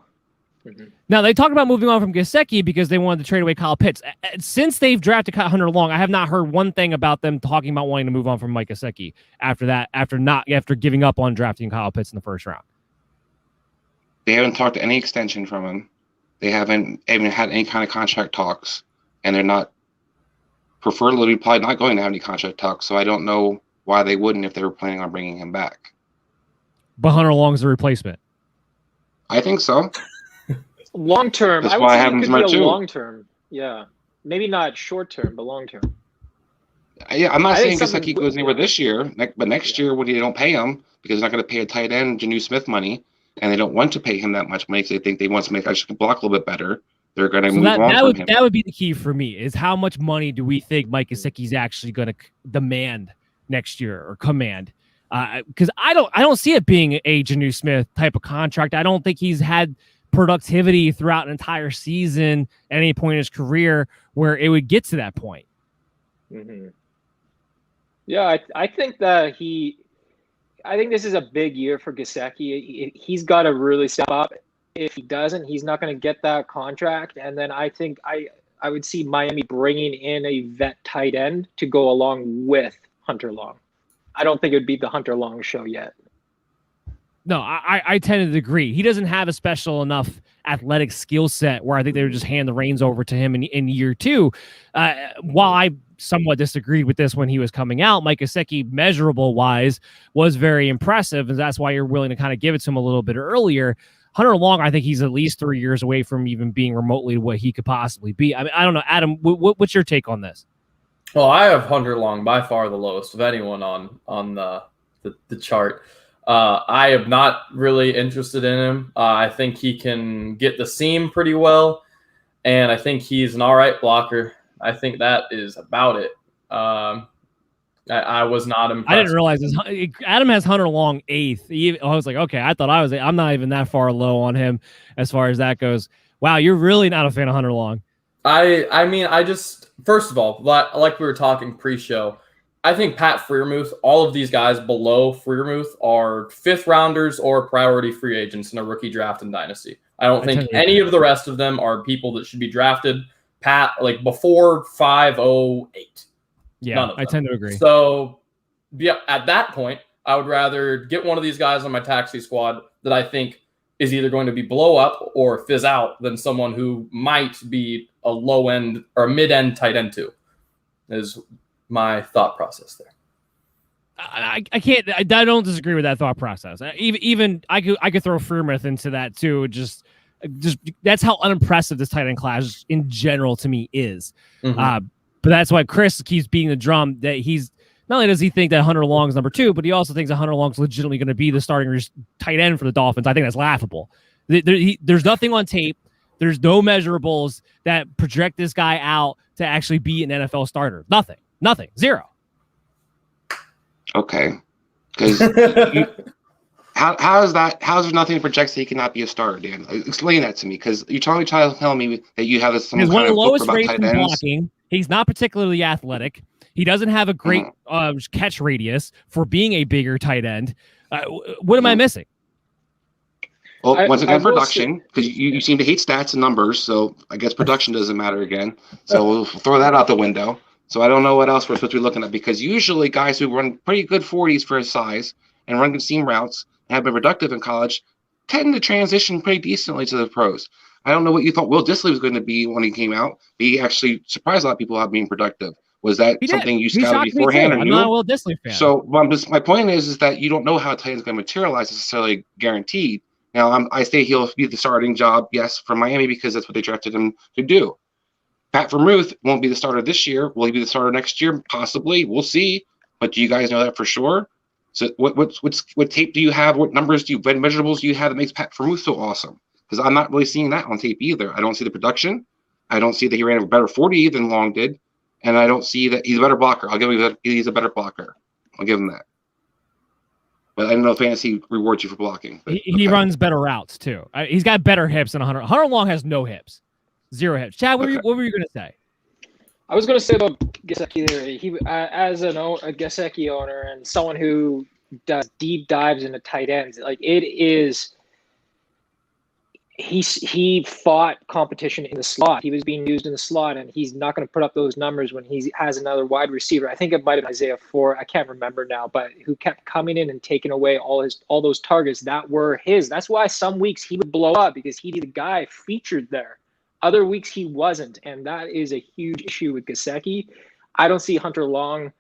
Mm-hmm. Now, they talk about moving on from Gesicki because they wanted to trade away Kyle Pitts. Since they've drafted Hunter Long, I have not heard one thing about them talking about wanting to move on from Mike Gesicki after that, after giving up on drafting Kyle Pitts in the first round. They haven't talked to any extension from him. They haven't even had any kind of contract talks, and they're not probably not going to have any contract talks, so I don't know why they wouldn't if they were planning on bringing him back. But Hunter Long's the replacement. I think so. Long term, that's I would why say I it could have be a long term. Yeah, maybe not short term, but long term. Yeah, I'm not saying Gesicki goes anywhere this year, but next year when they don't pay him because they're not going to pay a tight end Janu Smith money, and they don't want to pay him that much money because they think they want to make actually block a little bit better. They're going to move on from him. That would be the key for me: is how much money do we think Mike Gesicki's actually going to demand next year or command? Because I don't see it being a Janu Smith type of contract. I don't think he's had productivity throughout an entire season at any point in his career where it would get to that point. Mm-hmm. Yeah, I think that I think this is a big year for Gesicki. He's got to really step up. If he doesn't, he's not going to get that contract. And then I think I would see Miami bringing in a vet tight end to go along with Hunter Long. I don't think it would be the Hunter Long show yet. No, I tend to agree. He doesn't have a special enough athletic skill set where I think they would just hand the reins over to him in year two. While I somewhat disagreed with this when he was coming out, Mike Gesicki, measurable-wise, was very impressive, and that's why you're willing to kind of give it to him a little bit earlier. Hunter Long, I think he's at least 3 years away from even being remotely what he could possibly be. I mean, I don't know. Adam, what's your take on this? Well, I have Hunter Long by far the lowest of anyone on the chart. I am not really interested in him. I think he can get the seam pretty well, and I think he's an all right blocker. I think that is about it. I was not impressed. I didn't realize this. Adam has Hunter Long 8th. I was like, okay, I'm not even that far low on him as far as that goes. Wow, you're really not a fan of Hunter Long. I mean, first of all, like we were talking pre-show, I think Pat Freiermuth, all of these guys below Freiermuth are 5th rounders or priority free agents in a rookie draft in Dynasty. I don't think any of the rest of them are people that should be drafted before 508. Yeah, I tend to agree. So, yeah, at that point, I would rather get one of these guys on my taxi squad that I think is either going to be blow up or fizz out than someone who might be a low end or a mid end tight end too. Is my thought process there. I can't. I don't disagree with that thought process. Even I could throw Freiermuth into that too. Just that's how unimpressive this tight end class in general to me is. But that's why Chris keeps beating the drum that he's not only does he think that Hunter Long is number 2, but he also thinks that Hunter Long is legitimately going to be the starting tight end for the Dolphins. I think that's laughable. There's nothing on tape. There's no measurables that project this guy out to actually be an NFL starter. Nothing. Zero. Okay. Because how is that? How is there nothing that projects that he cannot be a starter, Dan? Explain that to me, because you're trying to tell me that you have some kind of the book lowest about rates tight in ends. blocking. He's not particularly athletic. He doesn't have a great catch radius for being a bigger tight end. What am I missing? Well, once again, production, because you seem to hate stats and numbers, so I guess production doesn't matter again. So we'll throw that out the window. So I don't know what else we're supposed to be looking at, because usually guys who run pretty good 40s for his size and run good seam routes and have been productive in college tend to transition pretty decently to the pros. I don't know what you thought Will Dissly was going to be when he came out. He actually surprised a lot of people about being productive. Was that something you scouted beforehand or I'm knew? not a Will Dissly fan. So my point is that you don't know how a tight end is going to materialize necessarily guaranteed. Now, I say he'll be the starting job, yes, for Miami, because that's what they drafted him to do. Pat Freiermuth won't be the starter this year. Will he be the starter next year? Possibly. We'll see. But do you guys know that for sure? So what tape do you have? What numbers measurables do you have that makes Pat Freiermuth so awesome? Because I'm not really seeing that on tape either. I don't see the production. I don't see that he ran a better 40 than Long did. And I don't see that he's a better blocker. I'll give him that he's a better blocker. I'll give him that. But I don't know if fantasy rewards you for blocking. But, he runs better routes, too. He's got better hips than Hunter. Hunter Long has no hips. 0 hips. Chad, what were you going to say? I was going to say about Gesicki there. He, as a Gesicki owner and someone who does deep dives into tight ends, like it is – he fought competition in the slot. He was being used in the slot, and he's not going to put up those numbers when he has another wide receiver. I think it might have been Isaiah Ford. I can't remember now, but who kept coming in and taking away all those targets that were his. That's why some weeks he would blow up, because he'd be the guy featured there. Other weeks he wasn't, and that is a huge issue with Gesicki. I don't see Hunter Long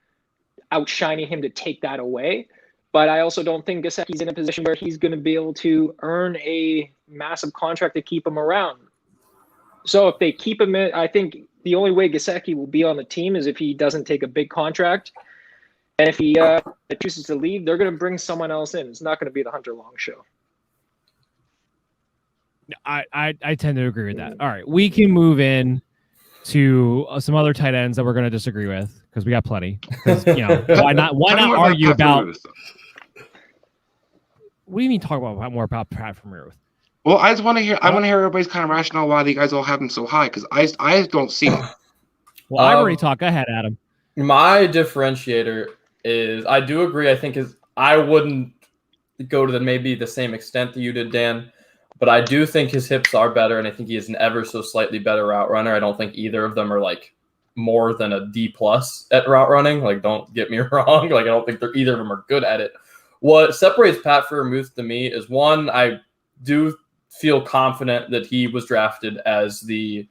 outshining him to take that away. But I also don't think Gesicki's in a position where he's going to be able to earn a massive contract to keep him around. So if they keep him in, I think the only way Gesicki will be on the team is if he doesn't take a big contract. And if he chooses to leave, they're going to bring someone else in. It's not going to be the Hunter Long show. I tend to agree with that. All right, we can move in to some other tight ends that we're going to disagree with, because we got plenty. Why not argue about? What do you mean talk about more about Pat Freiermuth? Well, I just want to hear. I want to hear everybody's kind of rationale why you guys all have him so high, because I don't see it. Well, I've already talked. Go ahead, Adam. My differentiator is I do agree. I think I wouldn't go to maybe the same extent that you did, Dan, but I do think his hips are better, and I think he is an ever so slightly better route runner. I don't think either of them are like more than a D+ at route running. Like, don't get me wrong. Like, I don't think either of them are good at it. What separates Pat Freiermuth to me is, one, I do feel confident that he was drafted as the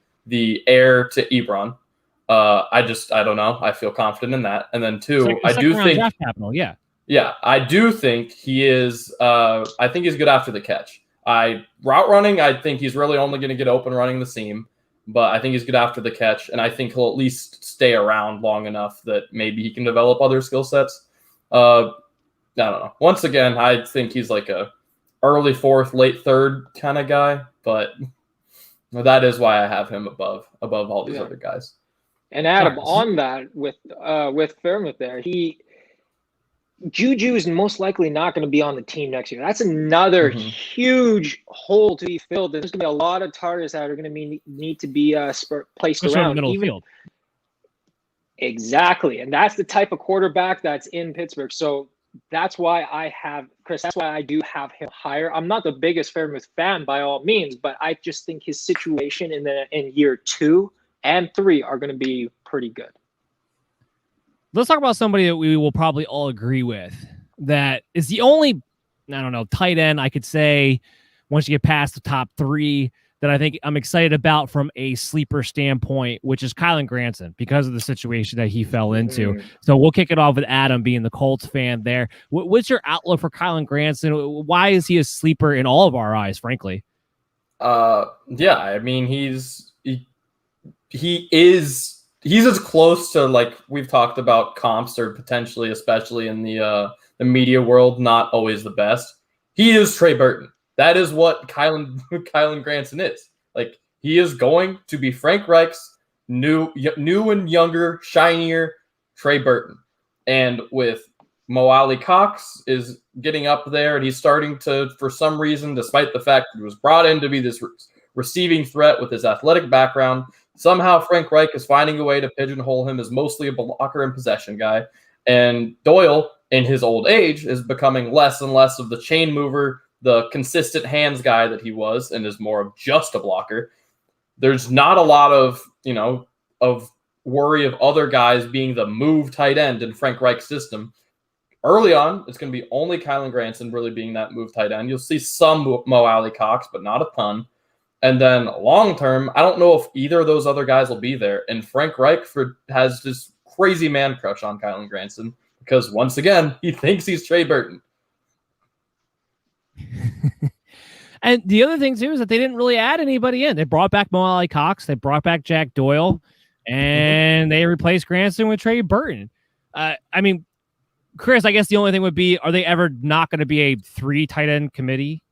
heir to Ebron. I don't know. I feel confident in that. And then two, I do think draft capital, yeah, I do think he is. I think he's good after the catch. Route running, I think he's really only going to get open running the seam, but I think he's good after the catch, and I think he'll at least stay around long enough that maybe he can develop other skill sets. I don't know. Once again, I think he's like a early 4th, late 3rd kind of guy, but that is why I have him above all these other guys. And Adam, on that with Freiermuth there, Juju is most likely not going to be on the team next year. That's another huge hole to be filled. There's going to be a lot of targets that are going to need to be placed around. In the middle of the field. Exactly, and that's the type of quarterback that's in Pittsburgh. So that's why that's why I do have him higher. I'm not the biggest Freiermuth fan by all means, but I just think his situation in year 2 and 3 are going to be pretty good. Let's talk about somebody that we will probably all agree with that is the only, tight end I could say once you get past the top 3 that I think I'm excited about from a sleeper standpoint, which is Kylen Granson, because of the situation that he fell into. So we'll kick it off with Adam being the Colts fan there. What's your outlook for Kylen Granson? Why is he a sleeper in all of our eyes, frankly? Yeah, I mean, he's as close to, like we've talked about, comps or potentially, especially in the media world, not always the best. He is Trey Burton. That is what Kylen Granson is. Like, he is going to be Frank Reich's new and younger, shinier Trey Burton. And with Mo Alley Cox is getting up there, and he's starting to, for some reason, despite the fact that he was brought in to be this receiving threat with his athletic background, somehow Frank Reich is finding a way to pigeonhole him as mostly a blocker and possession guy. And Doyle, in his old age, is becoming less and less of the chain mover, the consistent hands guy that he was, and is more of just a blocker. There's not a lot of worry of other guys being the move tight end in Frank Reich's system. Early on, it's going to be only Kylen Granson really being that move tight end. You'll see some Mo Alley Cox, but not a ton. And then long term, I don't know if either of those other guys will be there. And Frank Reich has this crazy man crush on Kylen Granson because, once again, he thinks he's Trey Burton. And the other thing, too, is that they didn't really add anybody in. They brought back Mo Alley Cox. They brought back Jack Doyle. And they replaced Granson with Trey Burton. I mean, Chris, I guess the only thing would be, are they ever not going to be a 3 tight end committee?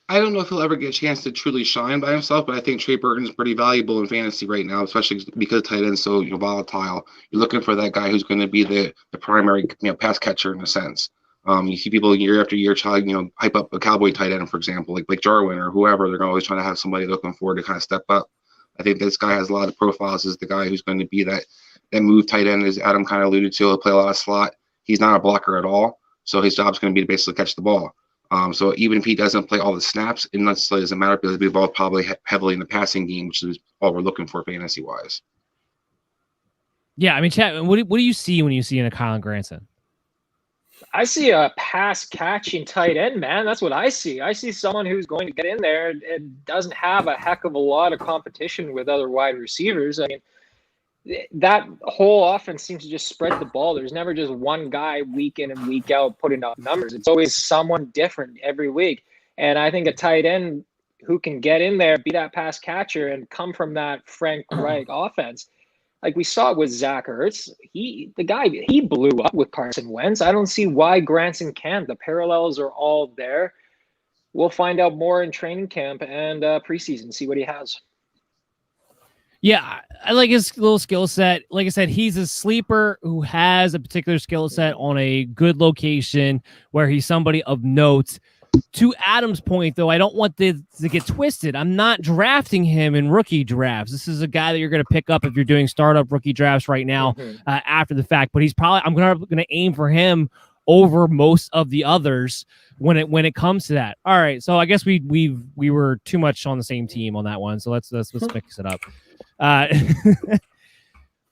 I don't know if he'll ever get a chance to truly shine by himself, but I think Trey Burton's pretty valuable in fantasy right now, especially because tight end's so volatile. You're looking for that guy who's going to be the primary pass catcher in a sense. You see people year after year try hype up a Cowboy tight end, for example, like Blake Jarwin or whoever. They're always trying to have somebody looking forward to kind of step up. I think this guy has a lot of profiles as the guy who's going to be that move tight end, as Adam kind of alluded to. He'll play a lot of slot. He's not a blocker at all, so his job's going to be to basically catch the ball. So even if he doesn't play all the snaps, it necessarily doesn't matter because he'll be involved probably heavily in the passing game, which is all we're looking for fantasy-wise. Yeah, I mean, Chad, what do you see when you see in a Kylen Granson? I see a pass-catching tight end, man. That's what I see. I see someone who's going to get in there and doesn't have a heck of a lot of competition with other wide receivers. I mean, that whole offense seems to just spread the ball. There's never just one guy week in and week out putting up numbers. It's always someone different every week. And I think a tight end who can get in there, be that pass catcher, and come from that Frank Reich offense. Like we saw with Zach Ertz, he blew up with Carson Wentz. I don't see why Granson can't. The parallels are all there. We'll find out more in training camp and preseason, see what he has. Yeah, I like his little skill set. Like I said, he's a sleeper who has a particular skill set on a good location where he's somebody of note. To Adam's point, though, I don't want this to get twisted. I'm not drafting him in rookie drafts. This is a guy that you're going to pick up if you're doing startup rookie drafts right now after the fact. But I'm going to aim for him over most of the others when it comes to that. All right, so I guess we were too much on the same team on that one. So let's mix it up.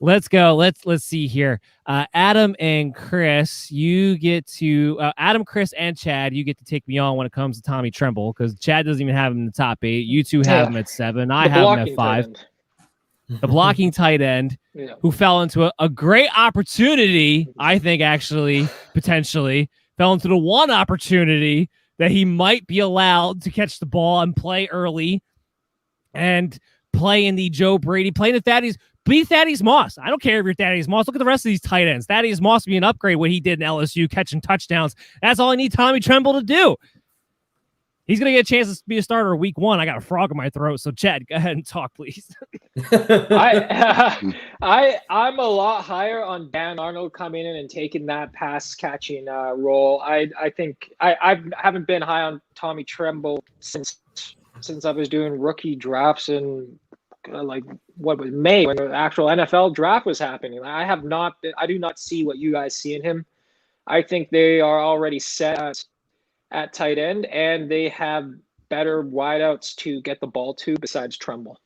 Let's go. Let's see here. Adam and Chris, you get to Adam, Chris, and Chad. You get to take me on when it comes to Tommy Tremble because Chad doesn't even have him in the top 8. You two have him at 7. I have him at 5. The blocking tight end who fell into a great opportunity. I think actually potentially fell into the one opportunity that he might be allowed to catch the ball and play early and play in the Joe Brady, play in the Thaddeus. Be Thaddeus Moss. I don't care if you're Thaddeus Moss. Look at the rest of these tight ends. Thaddeus Moss would be an upgrade what he did in LSU, catching touchdowns. That's all I need Tommy Tremble to do. He's going to get a chance to be a starter week 1. I got a frog in my throat. So, Chad, go ahead and talk, please. I'm a lot higher on Dan Arnold coming in and taking that pass-catching role. I think I haven't been high on Tommy Tremble since I was doing rookie drafts in what was May when the actual NFL draft was happening. I do not see what you guys see in him. I think they are already set at tight end, and they have better wideouts to get the ball to besides Tremble.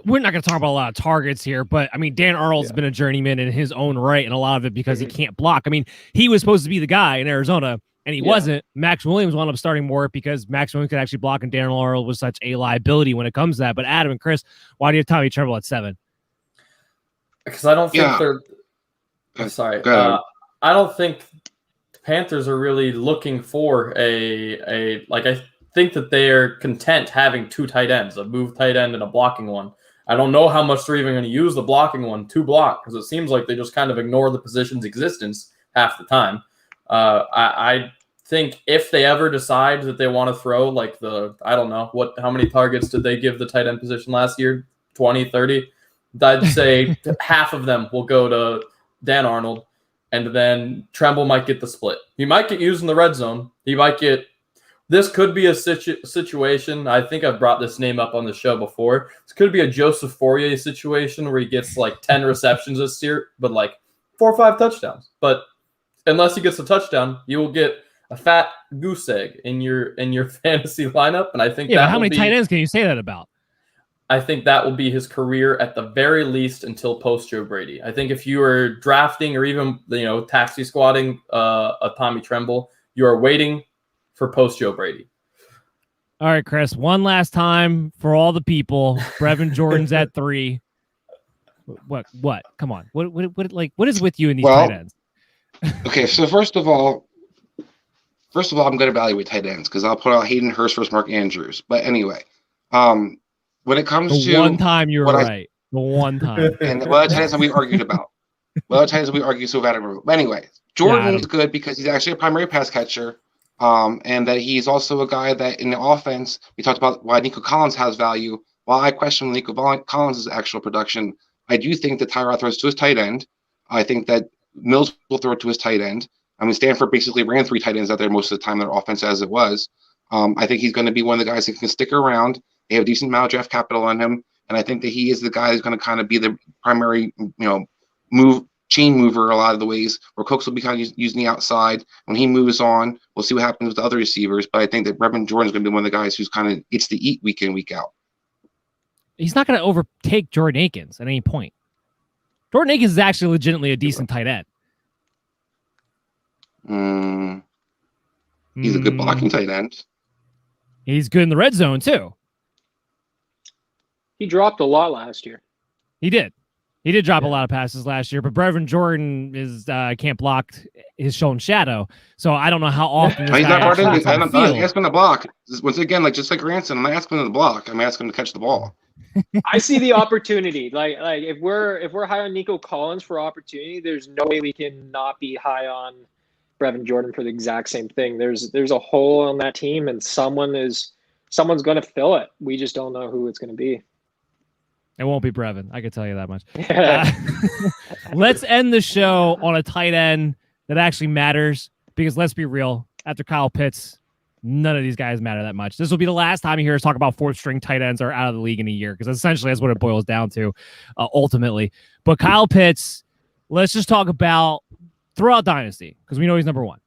We're not going to talk about a lot of targets here, but I mean, Dan Arnold's been a journeyman in his own right, and a lot of it because he can't block. I mean, he was supposed to be the guy in Arizona, and he wasn't. Max Williams wound up starting more because Max Williams could actually block, and Dan Arnold was such a liability when it comes to that. But Adam and Chris, why do you have Tommy Tremble at 7? Because I don't think they're. I'm sorry. I don't think the Panthers are really looking for a like. I think that they are content having 2 tight ends, a move tight end and a blocking one. I don't know how much they're even going to use the blocking one to block, because it seems like they just kind of ignore the position's existence half the time. I think if they ever decide that they want to throw like I don't know how many targets did they give the tight end position last year? 20, 30? I'd say half of them will go to Dan Arnold, and then Tremble might get the split. He might get used in the red zone. He might get. This could be a situation. I think I've brought this name up on the show before. This could be a Joseph Fourier situation where he gets like 10 receptions this year, but like 4 or 5 touchdowns. But unless he gets a touchdown, you will get a fat goose egg in your fantasy lineup. And I think how many tight ends can you say that about? I think that will be his career at the very least until post Joe Brady. I think if you are drafting or even taxi squatting a Tommy Tremble, you are waiting for post Joe Brady. All right, Chris, one last time for all the people. Brevin Jordan's at 3. What? Come on. What is with you in these tight ends? Okay, so first of all, I'm going to evaluate tight ends because I'll put out Hayden Hurst versus Mark Andrews. But anyway, when it comes to one time you were right, the one time, and what tight ends have we argued about? What tight ends have we argued so bad about? But anyway, Jordan is good because he's actually a primary pass catcher. And that he's also a guy that in the offense, we talked about why Nico Collins has value. While I question Nico Collins' actual production, I do think that Tyrod throws to his tight end. I think that Mills will throw to his tight end. I mean, Stanford basically ran 3 tight ends out there most of the time, their offense as it was. I think he's going to be one of the guys that can stick around. They have a decent amount of draft capital on him. And I think that he is the guy who's going to kind of be the primary, chain mover a lot of the ways, where Cooks will be kind of using the outside. When he moves on, we'll see what happens with the other receivers. But I think that Brevin Jordan is going to be one of the guys who's kind of gets to eat week in, week out. He's not going to overtake Jordan Akins at any point. Jordan Akins is actually legitimately a decent tight end. He's a good blocking tight end. He's good in the red zone, too. He dropped a lot last year. He did. He did drop a lot of passes last year, but Brevin Jordan is can't block his shown shadow. So I don't know how often. He's not part of it. I'm not asking him to block. Once again, just like Granson, I'm not asking him to block. I'm asking him to catch the ball. I see the opportunity. Like if we're high on Nico Collins for opportunity, there's no way we can not be high on Brevin Jordan for the exact same thing. There's a hole on that team, and someone's going to fill it. We just don't know who it's going to be. It won't be Brevin. I can tell you that much. Let's end the show on a tight end that actually matters, because let's be real, after Kyle Pitts, none of these guys matter that much. This will be the last time you hear us talk about 4th-string tight ends are out of the league in a year, because essentially that's what it boils down to ultimately. But Kyle Pitts, let's just talk about throughout Dynasty, because we know he's number 1.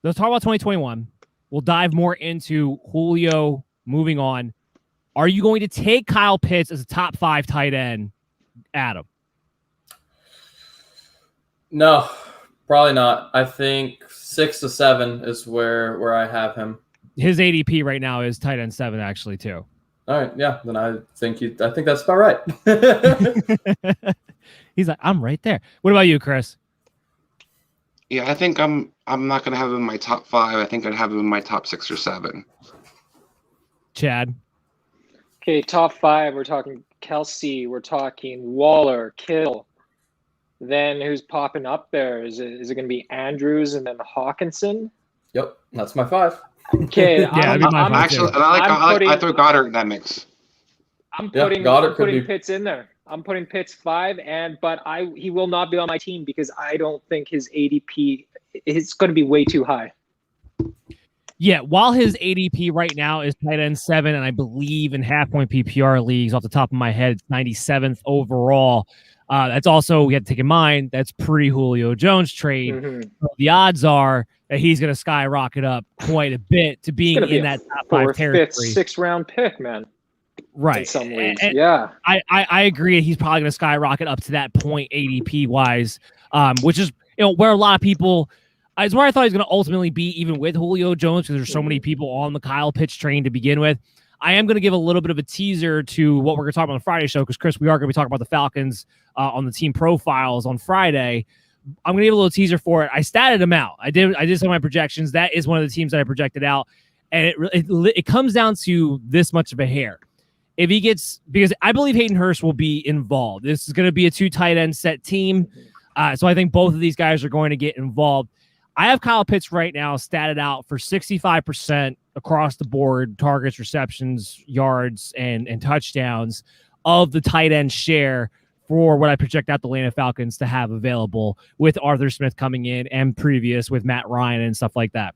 Let's talk about 2021. We'll dive more into Julio moving on. Are you going to take Kyle Pitts as a top 5 tight end, Adam? No, probably not. I think 6 to 7 is where I have him. His ADP right now is tight end 7, actually, too. All right, yeah. Then I think that's about right. He's like, I'm right there. What about you, Chris? Yeah, I think I'm not going to have him in my top 5. I think I'd have him in my top 6 or 7. Chad? Okay, top 5. We're talking Kelsey. We're talking Waller, Kittle. Then who's popping up there? Is it going to be Andrews and then Hawkinson? Yep, that's my 5. Okay, I throw Goddard in that mix. I'm putting Pitts in there. I'm putting Pitts 5, but he will not be on my team because I don't think his ADP is going to be way too high. Yeah, while his ADP right now is tight end 7, and I believe in half-point PPR leagues, off the top of my head, it's 97th overall. That's also, we have to take in mind, that's pre-Julio Jones trade. Mm-hmm. So the odds are that he's going to skyrocket up quite a bit to being in that top 5 territory. 5th, 6th round pick, man. Right. in some leagues. And Yeah. I agree. He's probably going to skyrocket up to that point ADP wise, which is, where a lot of people, it's where I thought he was going to ultimately be even with Julio Jones, because there's so many people on the Kyle Pitts train to begin with. I am going to give a little bit of a teaser to what we're going to talk about on the Friday show, because Chris, we are going to be talking about the Falcons on the team profiles on Friday. I'm going to give a little teaser for it. I statted him out. I did some of my projections. That is one of the teams that I projected out. And it comes down to this much of a hair. If he gets, because I believe Hayden Hurst will be involved. This is going to be a 2 tight end set team. So I think both of these guys are going to get involved. I have Kyle Pitts right now statted out for 65% across the board, targets, receptions, yards, and touchdowns of the tight end share for what I project out the Atlanta Falcons to have available, with Arthur Smith coming in and previous with Matt Ryan and stuff like that.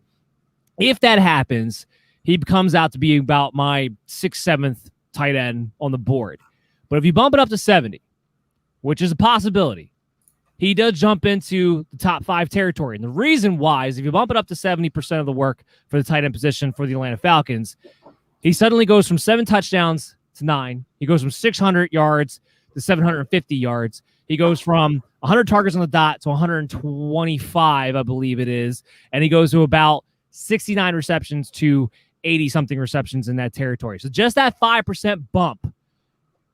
If that happens, he comes out to be about my 6th, 7th tight end on the board. But if you bump it up to 70, which is a possibility, he does jump into the top 5 territory. And the reason why is if you bump it up to 70% of the work for the tight end position for the Atlanta Falcons, he suddenly goes from 7 touchdowns to 9. He goes from 600 yards to 750 yards. He goes from 100 targets on the dot to 125, I believe it is. And he goes to about 69 receptions to 80-something receptions in that territory. So just that 5% bump.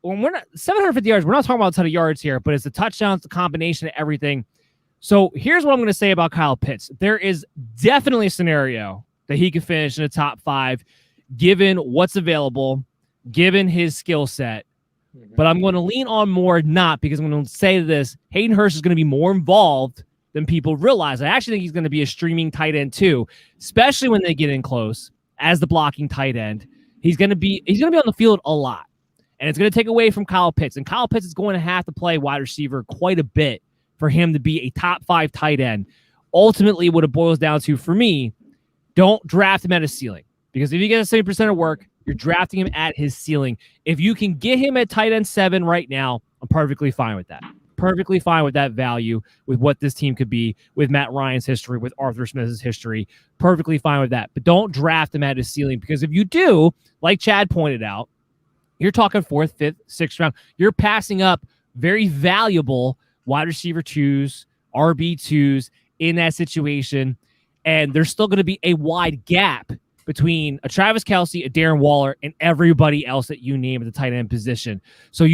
When we're not 750 yards, we're not talking about a ton of yards here, but it's the touchdowns, the combination of everything. So here's what I'm going to say about Kyle Pitts. There is definitely a scenario that he could finish in the top 5, given what's available, given his skill set. But I'm going to lean on more not, because I'm going to say this. Hayden Hurst is going to be more involved than people realize. I actually think he's going to be a streaming tight end too, especially when they get in close as the blocking tight end. He's going to be on the field a lot. And it's going to take away from Kyle Pitts. And Kyle Pitts is going to have to play wide receiver quite a bit for him to be a top 5 tight end. Ultimately, what it boils down to for me, don't draft him at his ceiling. Because if you get a 70% of work, you're drafting him at his ceiling. If you can get him at tight end 7 right now, I'm perfectly fine with that. Perfectly fine with that value, with what this team could be, with Matt Ryan's history, with Arthur Smith's history. Perfectly fine with that. But don't draft him at his ceiling, because if you do, like Chad pointed out, you're talking 4th, 5th, 6th round. You're passing up very valuable wide receiver 2s, RB 2s in that situation. And there's still going to be a wide gap between a Travis Kelce, a Darren Waller, and everybody else that you name at the tight end position. So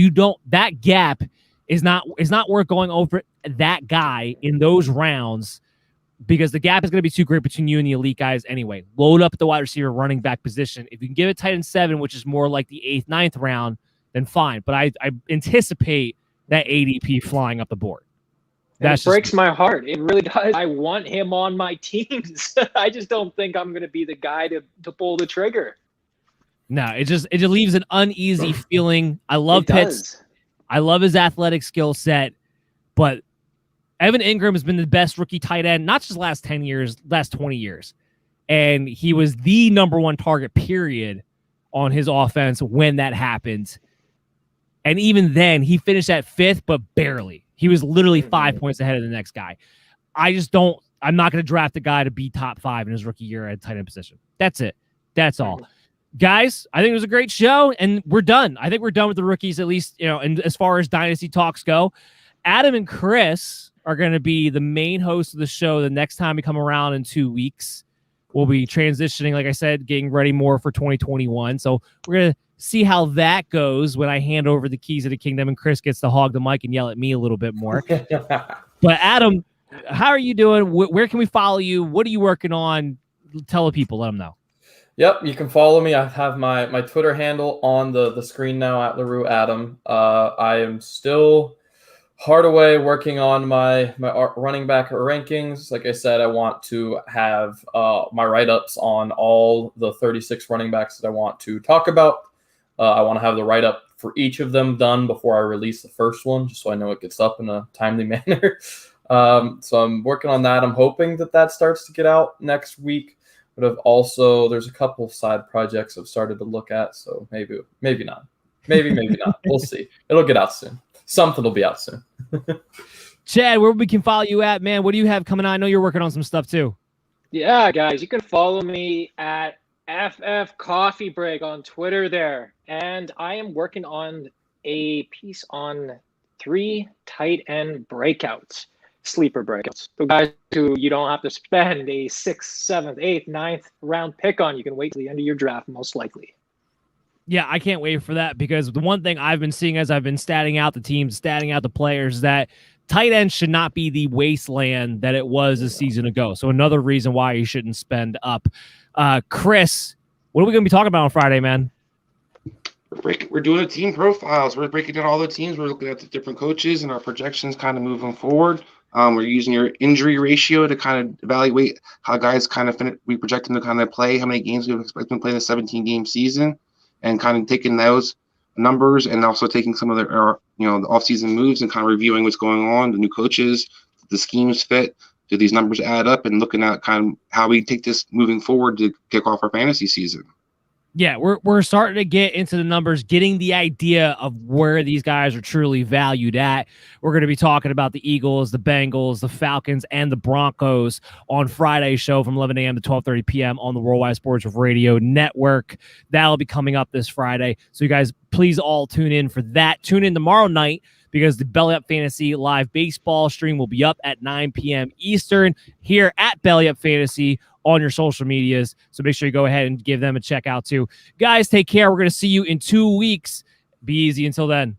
that gap is not worth going over that guy in those rounds, because the gap is going to be too great between you and the elite guys anyway. Load up at the wide receiver running back position. If you can give it tight end 7, which is more like the 8th, 9th round, then fine. But I anticipate that ADP flying up the board. That breaks my heart. It really does. I want him on my teams. I just don't think I'm going to be the guy to pull the trigger. No, it just leaves an uneasy feeling. I love Pitts. I love his athletic skill set, but Evan Ingram has been the best rookie tight end, not just last 10 years, last 20 years. And he was the number 1 target, period, on his offense when that happened. And even then, he finished at 5th, but barely. He was literally 5 points ahead of the next guy. I'm not going to draft a guy to be top 5 in his rookie year at tight end position. That's it. That's all. Guys, I think it was a great show, and we're done. I think we're done with the rookies, at least, and as far as Dynasty talks go. Adam and Chris are going to be the main hosts of the show the next time we come around in 2 weeks. We'll be transitioning, like I said, getting ready more for 2021. So we're going to see how that goes when I hand over the keys of the kingdom and Chris gets to hog the mic and yell at me a little bit more. But Adam, how are you doing? Where can we follow you? What are you working on? Tell the people, let them know. Yep, you can follow me. I have my Twitter handle on the screen now at LaRue Adam. I am still hard away working on my running back rankings. Like I said, I want to have my write-ups on all the 36 running backs that I want to talk about. I want to have the write-up for each of them done before I release the first one, just so I know it gets up in a timely manner. So I'm working on that. I'm hoping that starts to get out next week. But there's a couple of side projects I've started to look at, so maybe not. Maybe not. We'll see. It'll get out soon. Something will be out soon. Chad, where we can follow you at, man? What do you have coming on? I know you're working on some stuff too. Yeah, guys, you can follow me at FF Coffee Break on Twitter there. And I am working on a piece on 3 tight end breakouts, sleeper breakouts. The guys who you don't have to spend a 6th, 7th, 8th, 9th round pick on. You can wait till the end of your draft, most likely. Yeah, I can't wait for that, because the one thing I've been seeing as I've been statting out the teams, statting out the players, that tight end should not be the wasteland that it was a season ago. So another reason why you shouldn't spend up. Chris, what are we going to be talking about on Friday, man? We're doing the team profiles. We're breaking down all the teams. We're looking at the different coaches and our projections kind of moving forward. We're using your injury ratio to kind of evaluate how guys kind of we project them to kind of play, how many games we expect them to play in a 17-game season, and kind of taking those numbers and also taking some of the offseason moves and kind of reviewing what's going on, the new coaches, the schemes fit, do these numbers add up, and looking at kind of how we take this moving forward to kick off our fantasy season. Yeah, we're starting to get into the numbers, getting the idea of where these guys are truly valued at. We're going to be talking about the Eagles, the Bengals, the Falcons, and the Broncos on Friday's show from 11 a.m. to 12:30 p.m. on the Worldwide Sports Radio Network. That'll be coming up this Friday. So you guys, please all tune in for that. Tune in tomorrow night, because the Belly Up Fantasy live baseball stream will be up at 9 p.m. Eastern here at Belly Up Fantasy on your social medias. So make sure you go ahead and give them a check out too. Guys, take care. We're going to see you in 2 weeks. Be easy until then.